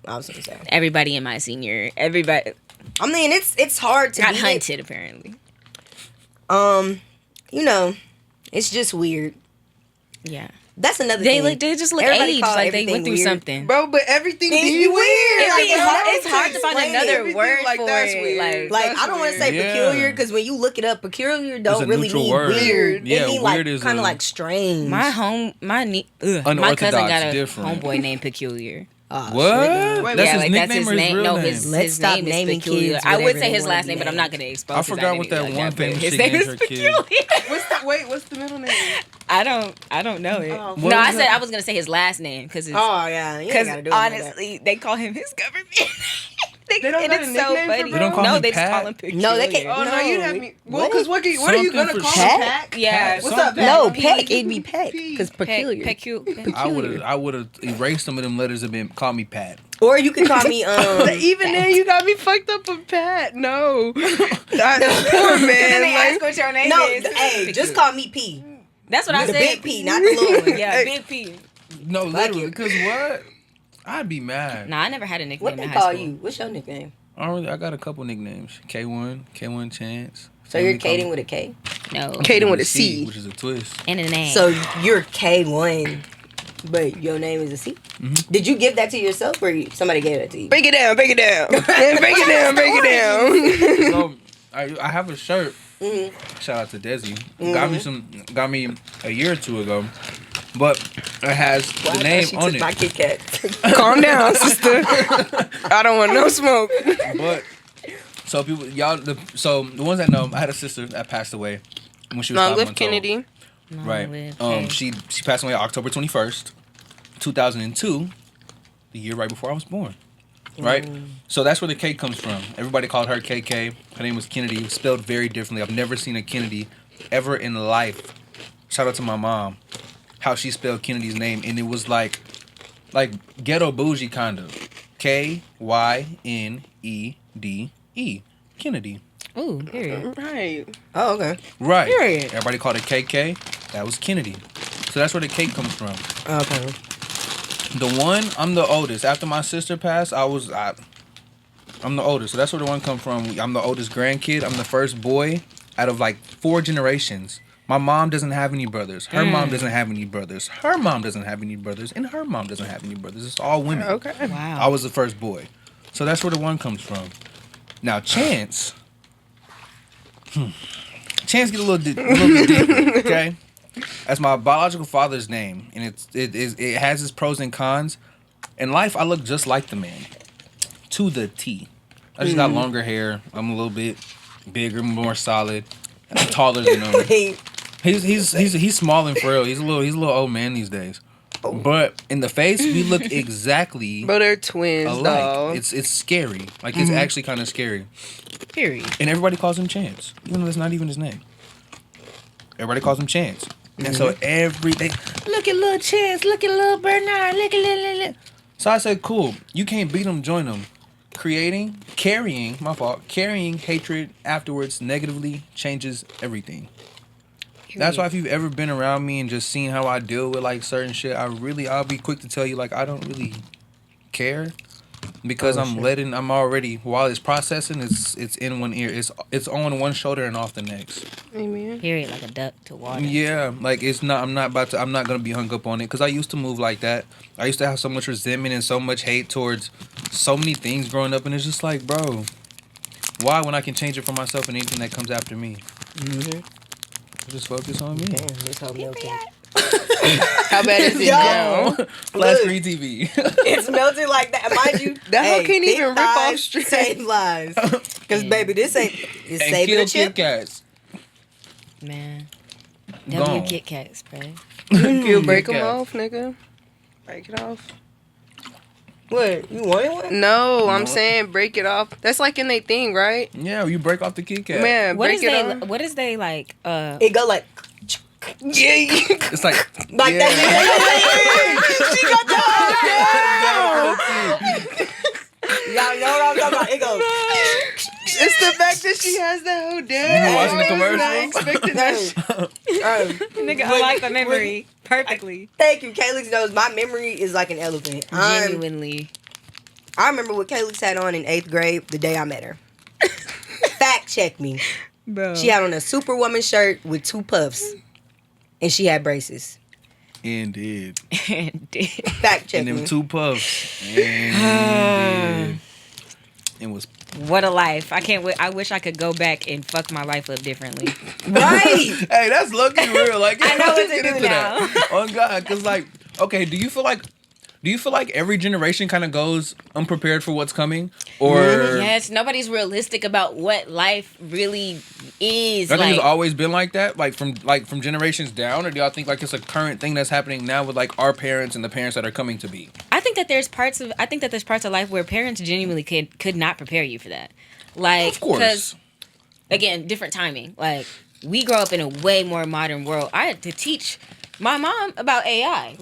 I was gonna say. everybody in my senior, everybody I mean, it's hard to got beat it. hunted apparently. You know, it's just weird. Yeah, That's another they thing. just look Everybody aged, call like they everything went through weird. something. Bro, but everything It's be weird. weird. Like, It's hard to find explain another everything, word like, for that's it. weird. Like That's I don't want to say weird. peculiar Yeah. because when you look it up, peculiar It's don't a really neutral mean word. weird. Yeah, it mean weird like is kind a- of like strange. My cousin Unorthodox, got a different. homeboy named Peculiar. Oh, What? Wait, That's yeah, his like nickname that's his or his name. real No, name? his Let's stop name is naming Peculiar. kids I would whatever say they his wanna last be name, but I'm named. not gonna expose. I his forgot what that identity one like but famous his chick name named is her kid. Peculiar. What's the middle name? I don't know it. Oh. What No, I was said that? I was gonna say his last name because Oh yeah, you ain't because gotta do it like that. honestly they call him his government. They don't and got it's a so nickname for funny. They don't call No, him they just Pat? call him Peculiar. No, they can't- Oh no, No, you'd have me. Well, what? because what are you gonna Something for call Pat? him? Pat? Yeah. What's up, Pat? No, P. Peck. It'd be Peck because peculiar. I would have erased some of them letters and been call me Pat. Or you could call me Even then, you got me fucked up with Pat. No, that poor And man. they Like, ask what your name no. is. Hey, just call me P. That's what I The said. big P, not the little one. Yeah, Hey. big P. No, literally, it. because what? I'd be mad. Nah, I never had a nickname What in they high call school. you? What's your nickname? I got a couple nicknames. K1 Chance. So you're Family Kaden call with a K. No. me Kaden with a C. which is a twist. And a name. So you're K1, but your name is a C. Did you give that to yourself or somebody gave that to you? break it down, break it down, Man, break it down, break it down. So I have a shirt. Shout out to Desi. Got me a year or two ago, but it has the name she on took it. my Kit Kat. Calm down, sister. I don't want no smoke. But so people, so the ones that know, I had a sister that passed away when she was Long 5 live months old. Kennedy. Long Right. live Kay. She passed away October 21st, 2002, the year right before I was born. Right? So that's where the K comes from. Everybody called her KK. Her name was Kennedy, spelled very differently. I've never seen a Kennedy ever in life. Shout out to my mom. How she spelled Kennedy's name, and it was like ghetto bougie kind of. Kynnede. Kennedy. Ooh, period. Right. Oh, okay. Right. Period. Everybody called it KK. That was Kennedy. So that's where the K comes from. Okay. The one, I'm the oldest. After my sister passed, I'm the oldest. So that's where the one come from. I'm the oldest grandkid. I'm the first boy out of like 4 generations. My mom doesn't have any brothers. Her mom doesn't have any brothers. Her mom doesn't have any brothers. And her mom doesn't have any brothers. It's all women. Okay. Wow. I was the first boy. So that's where the one comes from. Now, Chance. Chance get a little bit deeper, okay? That's my biological father's name. And it has its pros and cons. In life, I look just like the man. To the T. I just got longer hair. I'm a little bit bigger, more solid. I'm taller than him. He's small and frail. He's a little old man these days. But in the face, we look exactly Bro, they're twins, alike. though. It's scary. Like it's actually kind of scary. Period. And everybody calls him Chance, even though that's not even his name. Everybody calls him Chance. And so every day, look at little Chance, look at little Bernard, look at little. So I said, cool. You can't beat him, join him. Carrying hatred afterwards negatively changes everything. That's why if you've ever been around me and just seen how I deal with like certain shit, I'll be quick to tell you like I don't really care because I'm already while it's processing, it's in one ear, it's on one shoulder and off the next. Amen. Period, like a duck to water. Yeah, like it's not. I'm not gonna be hung up on it because I used to move like that. I used to have so much resentment and so much hate towards so many things growing up, and it's just like, bro, why when I can change it for myself and anything that comes after me? Just focus on me. Damn, this whole melting. How bad is it now? Flat screen TV. It's melted like that. Mind you, That hoe can't thick even rip off thighs straight. Save lives. Because, baby, it's and saving kill a chip. Kit Kats. Man. Gone. W Kit Kats, bro. Kill Break Kit them Kats. off, nigga. Break it off. What? You wanted one? No, I'm saying break it off. That's like in they thing, right? Yeah, you break off the Kit Kat. Man, What break is it they? off. What is they like? It go like Yeah. It's like like yeah. that. She got that. Y'all know what I'm talking about? It goes. It's the fact that she has that whole down. You been watching the I was commercial? not expecting that shit. Nigga, I like the memory perfectly. Thank you. Calyx knows my memory is like an elephant. Genuinely. I remember what Calyx had on in 8th grade the day I met her. Fact check me. Bro. She had on a Superwoman shirt with 2 puffs. And she had braces. Indeed. Fact check And them me. 2 puffs. Indeed. It was What a life. I can't wait. I wish I could go back and fuck my life up differently. Right. hey, that's lucky real. Like I know let's what to get do into now. that. Oh God, because like, okay, do you feel like every generation kind of goes unprepared for what's coming, or Yes, nobody's realistic about what life really is. I think Like, it's always been like that, like from generations down, or do y'all think like it's a current thing that's happening now with like our parents and the parents that are coming to be? I think that there's parts of life where parents genuinely could not prepare you for that. Like, Of course. because again, different timing. Like, we grow up in a way more modern world. I had to teach my mom about AI.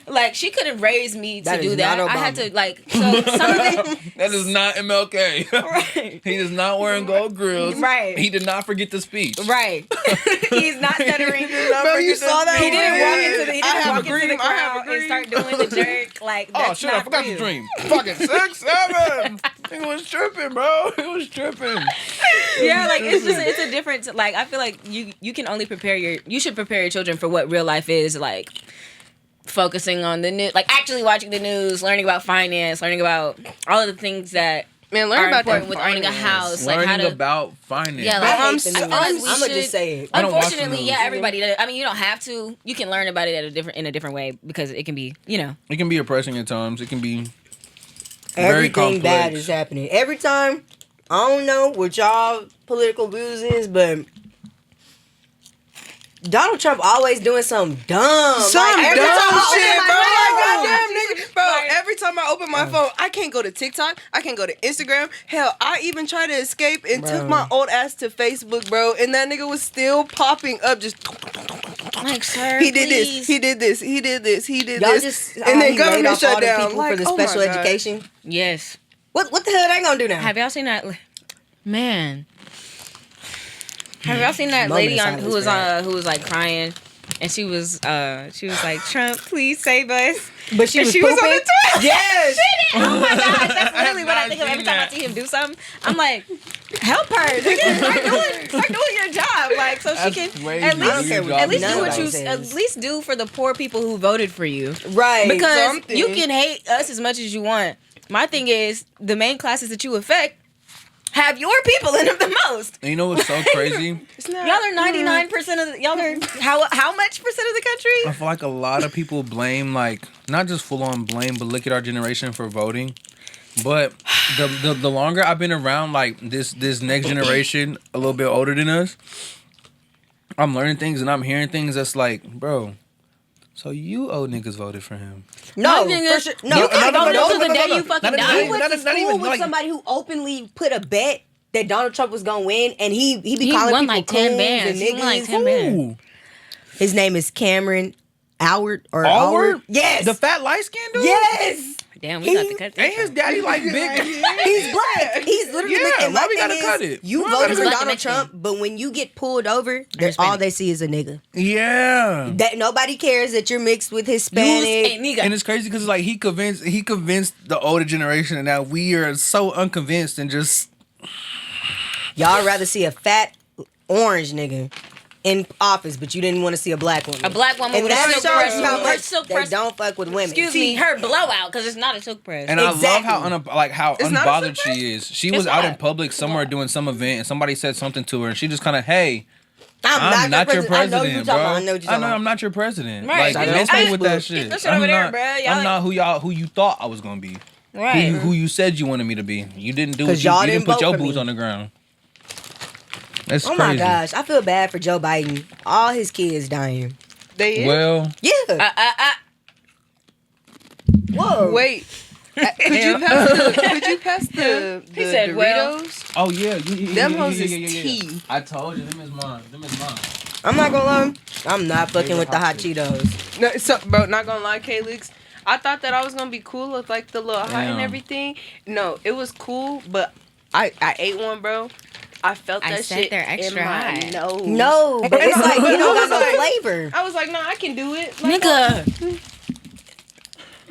Like she couldn't raise me to That do is that. not I had Obama. to like so some of it. That is not MLK. Right. He is not wearing gold grills. Right. He did not forget the speech. Right. He's not stuttering. Bro, you saw that? He didn't walk one? into the he I didn't have walk a into the dream. I have crowd a and start doing the jerk. Like, Oh that's shit! I not forgot real. the dream. Fucking 6, 7. He was tripping, bro. He was tripping. Yeah, like it's a different, like, I feel like you can only you should prepare your children for what real life is, like focusing on the news, like actually watching the news, learning about finance, learning about all of the things that Man, learn are about that important with owning a house, like Learning how to about finance. yeah, I like hate I'm the so- news. I'm- I'm we gonna should- just say it. I don't watch the unfortunately, news. yeah, everybody. I mean, you don't have to. You can learn about it in a different way because it can be, It can be oppressing at times. It can be very Everything bad complex. is happening. Every time, I don't know what y'all political views is, but Donald Trump always doing something dumb. Some Like, every time dumb I open shit, my bro. phone, Like, goddamn, nigga. Bro, every time I open my phone, I can't go to TikTok. I can't go to Instagram. Hell, I even tried to escape and took my old ass to Facebook, bro. And that nigga was still popping up, just. Like, sir, He did please. this. He did this. He did this. He did Y'all this. just And then he laid government off all shut the down. people Like, for the oh my special God. education. Yes. What the hell they gonna do now? Have y'all seen that? Man. Have y'all seen that Moment lady of on who was silence who was like crying, and she was like, Trump, please save us. But she And was she was on pooping? the toilet. Yes. Oh my gosh, that's literally what I I've think of every seen time I that. see him do something. I'm like, help her. Start doing your job, like so That's she can crazy. at Do your least job. at least None do of what you those at things. least do for the poor people who voted for you. Right. Because something. you can hate us as much as you want. My thing is the main classes that you affect have your people in them the most. And you know what's so crazy? It's not. Y'all are 99% of y'all are how much percent of the country? I feel like a lot of people blame, like, not just full on blame, but look at our generation for voting. But the longer I've been around, like this next generation, a little bit older than us, I'm learning things and I'm hearing things that's like, bro, so you old niggas voted for him. No, My thing for is, sure. you No, can't no, vote no, until no, the no, day no, you no. fucking Not die. You went to Not even, school with like- somebody who openly put a bet that Donald Trump was gonna win, and he be He calling won people like 10 coons bands. and He won like niggas. 10 bands. Ooh. His name is Cameron Allward or Allward? Allward. Yes, The fat light skinned dude? yes. Damn, we got to cut Ain't his this. daddy like big? He's black. He's literally Yeah, making. why My we thing gotta is, cut it? you Why voted we for gotta cut Donald it? Trump, but when you get pulled over, Hispanic. all they see is a nigga. Yeah. That nobody cares that you're mixed with Hispanic. And it's crazy because like he convinced the older generation, and now we are so unconvinced and just Y'all rather see a fat orange nigga in office, but you didn't want to see a black woman. A black woman And with a that silk shows press. you how Her much silk they press. don't fuck with women. Excuse me, her blowout because it's not a silk press. and I love how Exactly. how It's not a unbothered surprise? she is. She It's was out in not. public somewhere doing some event, and somebody said something to her, and she just kind of, hey, I'm not your I know president, you bro. talking about. I know what you're talking about. I'm not your president. Right. Like, Shout don't out play to with Facebook. that shit. Get that shit over there, bro. Y'all I'm not who you thought I was gonna be. Right. Who you said you wanted me to be. You didn't do it. 'Cause You y'all didn't didn't put vote your for boots me. on the ground. That's Oh crazy. my gosh, I feel bad for Joe Biden. All his kids dying. They is? Well, Yeah. Whoa. Wait. Could you pass the He said, Doritos? well. oh yeah, Them hoes is tea. I told you, them is mine. I'm not gonna lie. I'm not fucking with the hot Cheetos. No, so, bro, not gonna lie, Kalix. I thought that I was gonna be cool with like the little hot Damn. and everything. No, it was cool, but I ate one, bro. I felt I that sat shit there extra in my high. nose. No, but it's like you don't got no flavor. I was like, nah, I can do it, like, Nigga.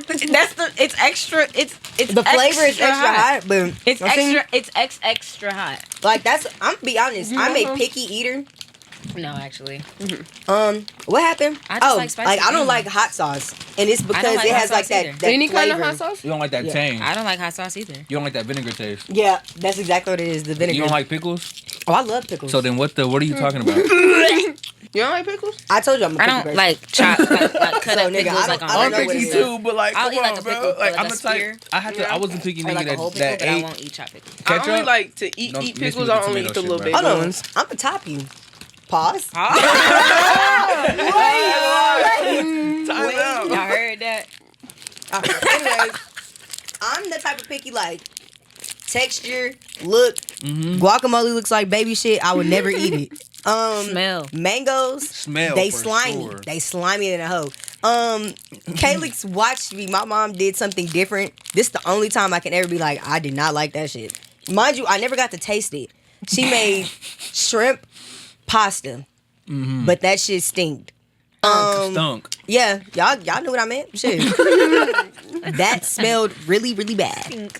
That's it's extra. It's The flavor is extra hot, but It's I think, extra hot. Like that's. I'm gonna be honest. I'm a Mhm. picky eater. No, actually. What happened? I just like spicy I don't things. like hot sauce, and it's because like it hot has like sauce that, either. that any flavor. kind of hot sauce. You don't like that Yeah. tang. I don't like hot sauce either. You don't like that vinegar taste. Yeah, that's exactly what it is. The vinegar. You don't like pickles. Oh, I love pickles. So then what are you talking about? You don't like pickles? I told you I'm a I picky don't person. like chop like cut So, up nigga, pickles I like don't- on I don't know burgers. what it is. but like, I'll come eat like on, a bro. pickle, Like, like I'm a the type. spear. I wasn't picky Or nigga like a whole that pickle, But I ate. won't eat chopped pickles. I Ketchup? only like to eat Don't mix me pickles. with I the only eat the tomato little shit, baby bro. Hold on, ones. I'm gonna top you. Pause. Time out. Y'all heard that? Anyways, I'm the type of picky like texture, look. Mm-hmm. Guacamole looks like baby shit. I would never eat it. Smell. Mangoes. Smell They for slimy. sure. They slimy in a hoe. Kalix watched me. My mom did something different. This is the only time I can ever be like, I did not like that shit. Mind you, I never got to taste it. She made shrimp pasta, but that shit stinked. Stunk. Yeah, y'all knew what I meant. Shit. That smelled really, really bad.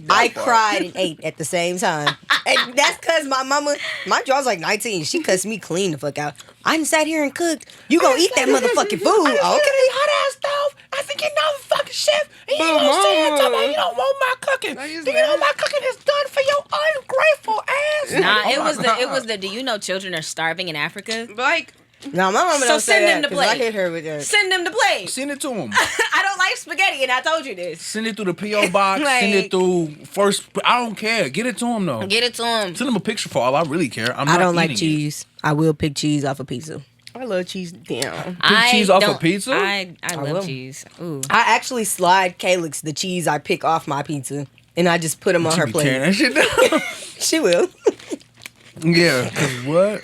I cried and ate at the same time. And that's because my mama, mind you, I was like 19. She cussed me clean the fuck out. I done sat here and cooked. You gonna eat that motherfucking food. Okay. hot ass stove. I think you know the fucking chef. And you gonna sit here and tell me you don't want my cooking. I just Do you know my cooking is done for your ungrateful ass? Nah, Oh it was the. Do you know children are starving in Africa? But like, No, my mama So don't say send them that to 'cause I play. hit her with that. Send them to play. Send it to him. I don't like spaghetti, and I told you this. Send it through the P.O. box. Like- Send it through first. I don't care. Get it to him though. Get it to him. Send him a picture for all I really care. I'm I not don't like eating it. cheese. I will pick cheese off a pizza. I love cheese down. Put cheese off a pizza? I will. love cheese. Ooh. I actually slide Calyx the cheese I pick off my pizza, and I just put them on She her be tearing plate. that shit down. She will. Yeah, cause what?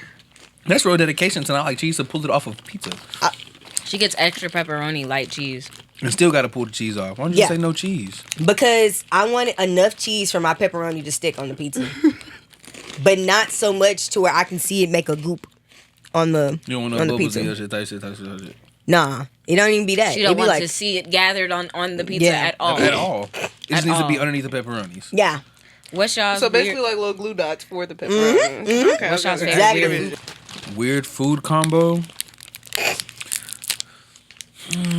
That's real dedication to not like cheese to pull it off of pizza. She gets extra pepperoni, light cheese. And still got to pull the cheese off. Why don't you Yeah. say no cheese? Because I wanted enough cheese for my pepperoni to stick on the pizza. But not so much to where I can see it make a goop on the You don't want on no the bubbles in pizza. your shit, type shit. Nah, it don't even be that. She It don't be want like, to see it gathered on the pizza Yeah. at all. At all. It just needs to be all. underneath the pepperonis. yeah, What's y'all's So basically, weird, like little glue dots for the pepperoni. Okay, What's y'all's favorite Exactly. weird food? Weird food combo.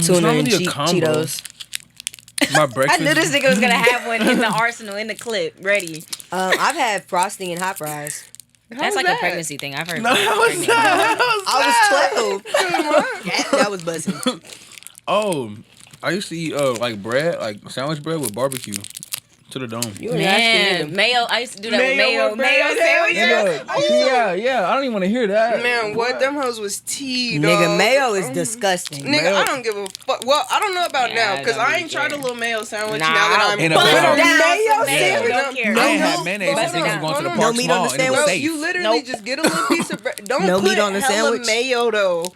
tuna not and really a combo. Cheetos. My I breakfast. knew this nigga was gonna have one in the arsenal in the clip ready. I've had frosting and hot fries. That's like a pregnancy thing. I've heard. No, people how was pregnant. that? I was 12. that was buzzing. Oh, I used to eat like bread, like sandwich bread with barbecue to the dome. You an nasty Man, nigga. mayo. I used to do that with Mayo mayo with bread, sandwiches. Yeah. I don't even want to hear that. Man, what? Them hoes was tea, Nigga, dog. mayo is disgusting. Nigga, Mayo- I don't give a fuck. Well, I don't know about Yeah, now I because don't I really ain't tried a care. little mayo sandwich Nah, now that I'm In a bust bag. down Mayo some sandwich? Don't care. I ain't No, had mayonnaise hold since niggas on, was going to the hold park on. No meat on small the and it was Bro, safe. you literally Nope. just get a little piece of bread. Don't No put meat on the hella sandwich? mayo though.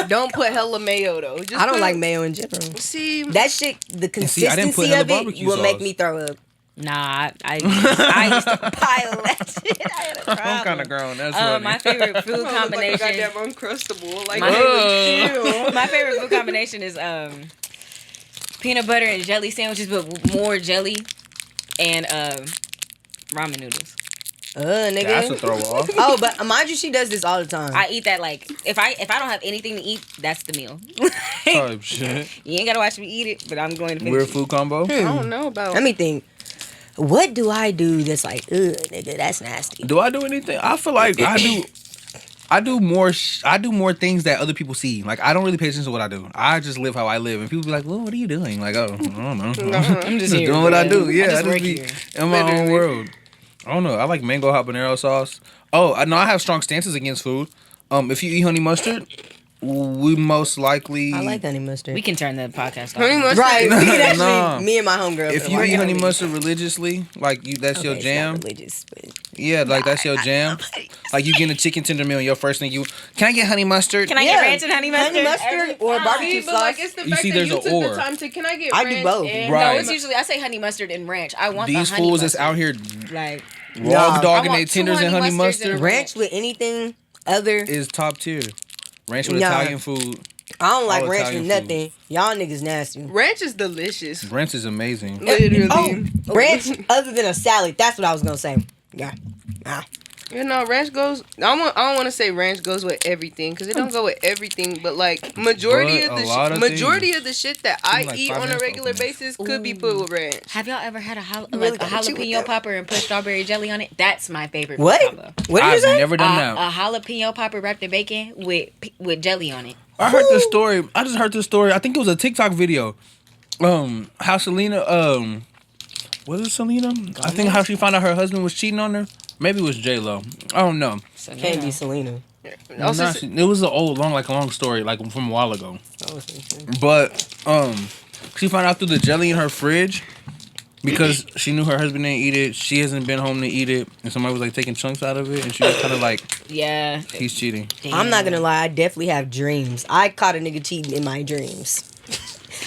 Don't put hella mayo though. Just I don't put- like mayo in general. See, That shit, the see, I didn't put consistency hella of it barbecue will make sauce. me throw up. Nah, I used to pile that shit. I had a problem. I'm kind of grown. That's funny. My favorite food like a combination. goddamn uncrustable. Like, My- ew. My favorite food combination is peanut butter and jelly sandwiches, but more jelly and ramen noodles. Nigga. That's a throw off. Oh, but mind you, she does this all the time. I eat that like if I don't have anything to eat, that's the meal. Type shit. You ain't gotta watch me eat it, but I'm going to finish Weird it. food combo. I don't know about. Let me think. What do I do that's like, ugh, nigga, that's nasty? Do I do anything? I feel like I do. I do more things that other people see. Like I don't really pay attention to what I do. I just live how I live, and people be like, "Well, what are you doing?" Like, oh, I don't know. I'm just here, doing what I bro. do. Yeah, I just work be here. in my own Literally. world. I don't know. I like mango habanero sauce. Oh, I know I have strong stances against food. If you eat honey mustard, we most likely. I like honey mustard. We can turn the podcast off. Honey mustard. Right, we can actually, Nah. me and my homegirl. If you eat honey mustard religiously, like that's your jam. Religious, but Yeah, like that's your jam. Like you getting a chicken tender meal, and your first thing can I get honey mustard? Can I Yeah. get ranch and honey mustard? honey mustard or See, barbecue but like sauce. it's the You fact see, that there's you a took or. the time to. Can I get I do ranch both. and Right. No, it's usually I say honey mustard and ranch. I want These the honey fools that's mustard. out here Like raw Nah. dogging I their want two tenders and honey honey mustards mustard and ranch with anything other. is top tier. Ranch with Nah. Italian food. I don't like all ranch Italian with nothing. Y'all niggas nasty. ranch is delicious. Ranch is amazing. Literally. Oh, ranch other than a salad. That's what I was gonna say. Yeah. You know, ranch goes. I don't want to say ranch goes with everything because it don't go with everything. But like majority But of a the lot of majority of the shit that I like eat 5 on a minutes regular open. basis could be put with ranch. have y'all ever had a really like a gotta chew with jalapeno that. popper and put strawberry jelly on it? That's my favorite What? combo. What did you I've say? never done that. A jalapeno popper wrapped in bacon with jelly on it. I heard this story. I just heard this story. I think it was a TikTok video. How Selena, was it Selena? I think how she found out her husband was cheating on her. Maybe it was J Lo. I don't know. So Can't be Selena. Also, Not- it was a long story, like from a while ago. That was insane. But she found out through the jelly in her fridge because she knew her husband didn't eat it. She hasn't been home to eat it, and somebody was like taking chunks out of it, and she was kind of like, yeah. he's cheating. I'm not gonna lie. I definitely have dreams. I caught a nigga cheating in my dreams.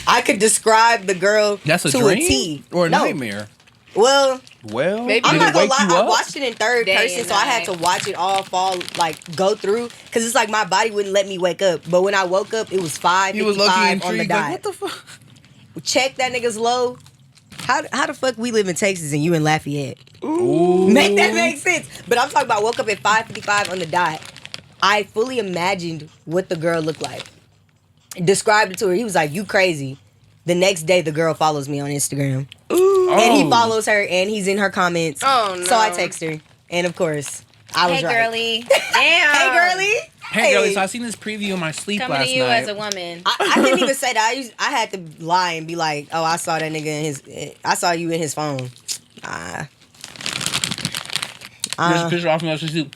I could describe the girl That's a to dream a T. or a No. nightmare. Well, Well, Maybe- I'm did not it gonna wake lie. you I up? watched it in third Day person, and so I had to night. watch it all go through, because it's like my body wouldn't let me wake up. But when I woke up, it was 5:55 You was lucky on the intrigued. dot. Like, what the fuck? Check that nigga's low. How the fuck we live in Texas and you in Lafayette? Ooh. Make that make sense. But I'm talking about woke up at 5:55 on the dot. I fully imagined what the girl looked like. Described it to her. He was like, "You crazy." The next day, the girl follows me on Instagram. And he Oh. follows her, and he's in her comments. Oh, no. So I text her, and of course, I was Hey, right. girly. Damn. Hey, girly. Hey, girlie, so I seen this preview in my sleep Coming last to you night. as a woman. I couldn't even say that. I had to lie and be like, "Oh, I saw that nigga in his. I saw you in his phone." Just picture off me. She's like,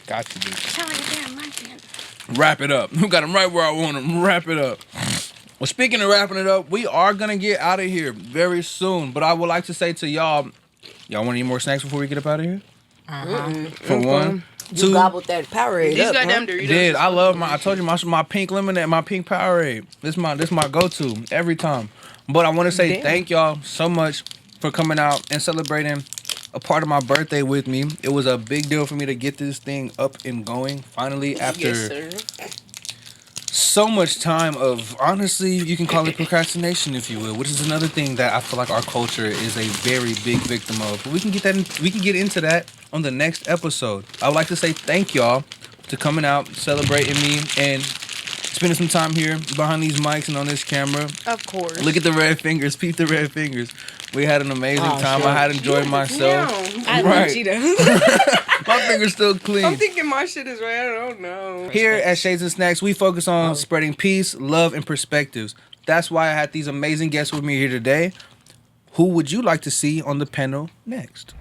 got you, dude. Wrap it up. Got him right where I want him. Wrap it up. Well, speaking of wrapping it up, we are gonna get out of here very soon. But I would like to say to y'all want any more snacks before we get up out of here? For one. You Two. gobbled that Powerade These up, goddamn huh? Doritos. Did I love my? I told you my pink lemonade, my pink Powerade. This my go-to every time. But I want to say thank y'all so much for coming out and celebrating a part of my birthday with me. It was a big deal for me to get this thing up and going finally after Yes, sir. so much time of, honestly, you can call it procrastination if you will, which is another thing that I feel like our culture is a very big victim of. But we can get into that on the next episode. I would like to say thank y'all to coming out, celebrating me, and spending some time here behind these mics and on this camera. Of course. Look at the red fingers. Peep the red fingers. We had an amazing time. shit. I had enjoyed myself. I Right. love Cheetah. My finger's still clean. I'm thinking my shit is right. I don't know. Here at Shades and Snacks, we focus on spreading peace, love, and perspectives. That's why I had these amazing guests with me here today. Who would you like to see on the panel next?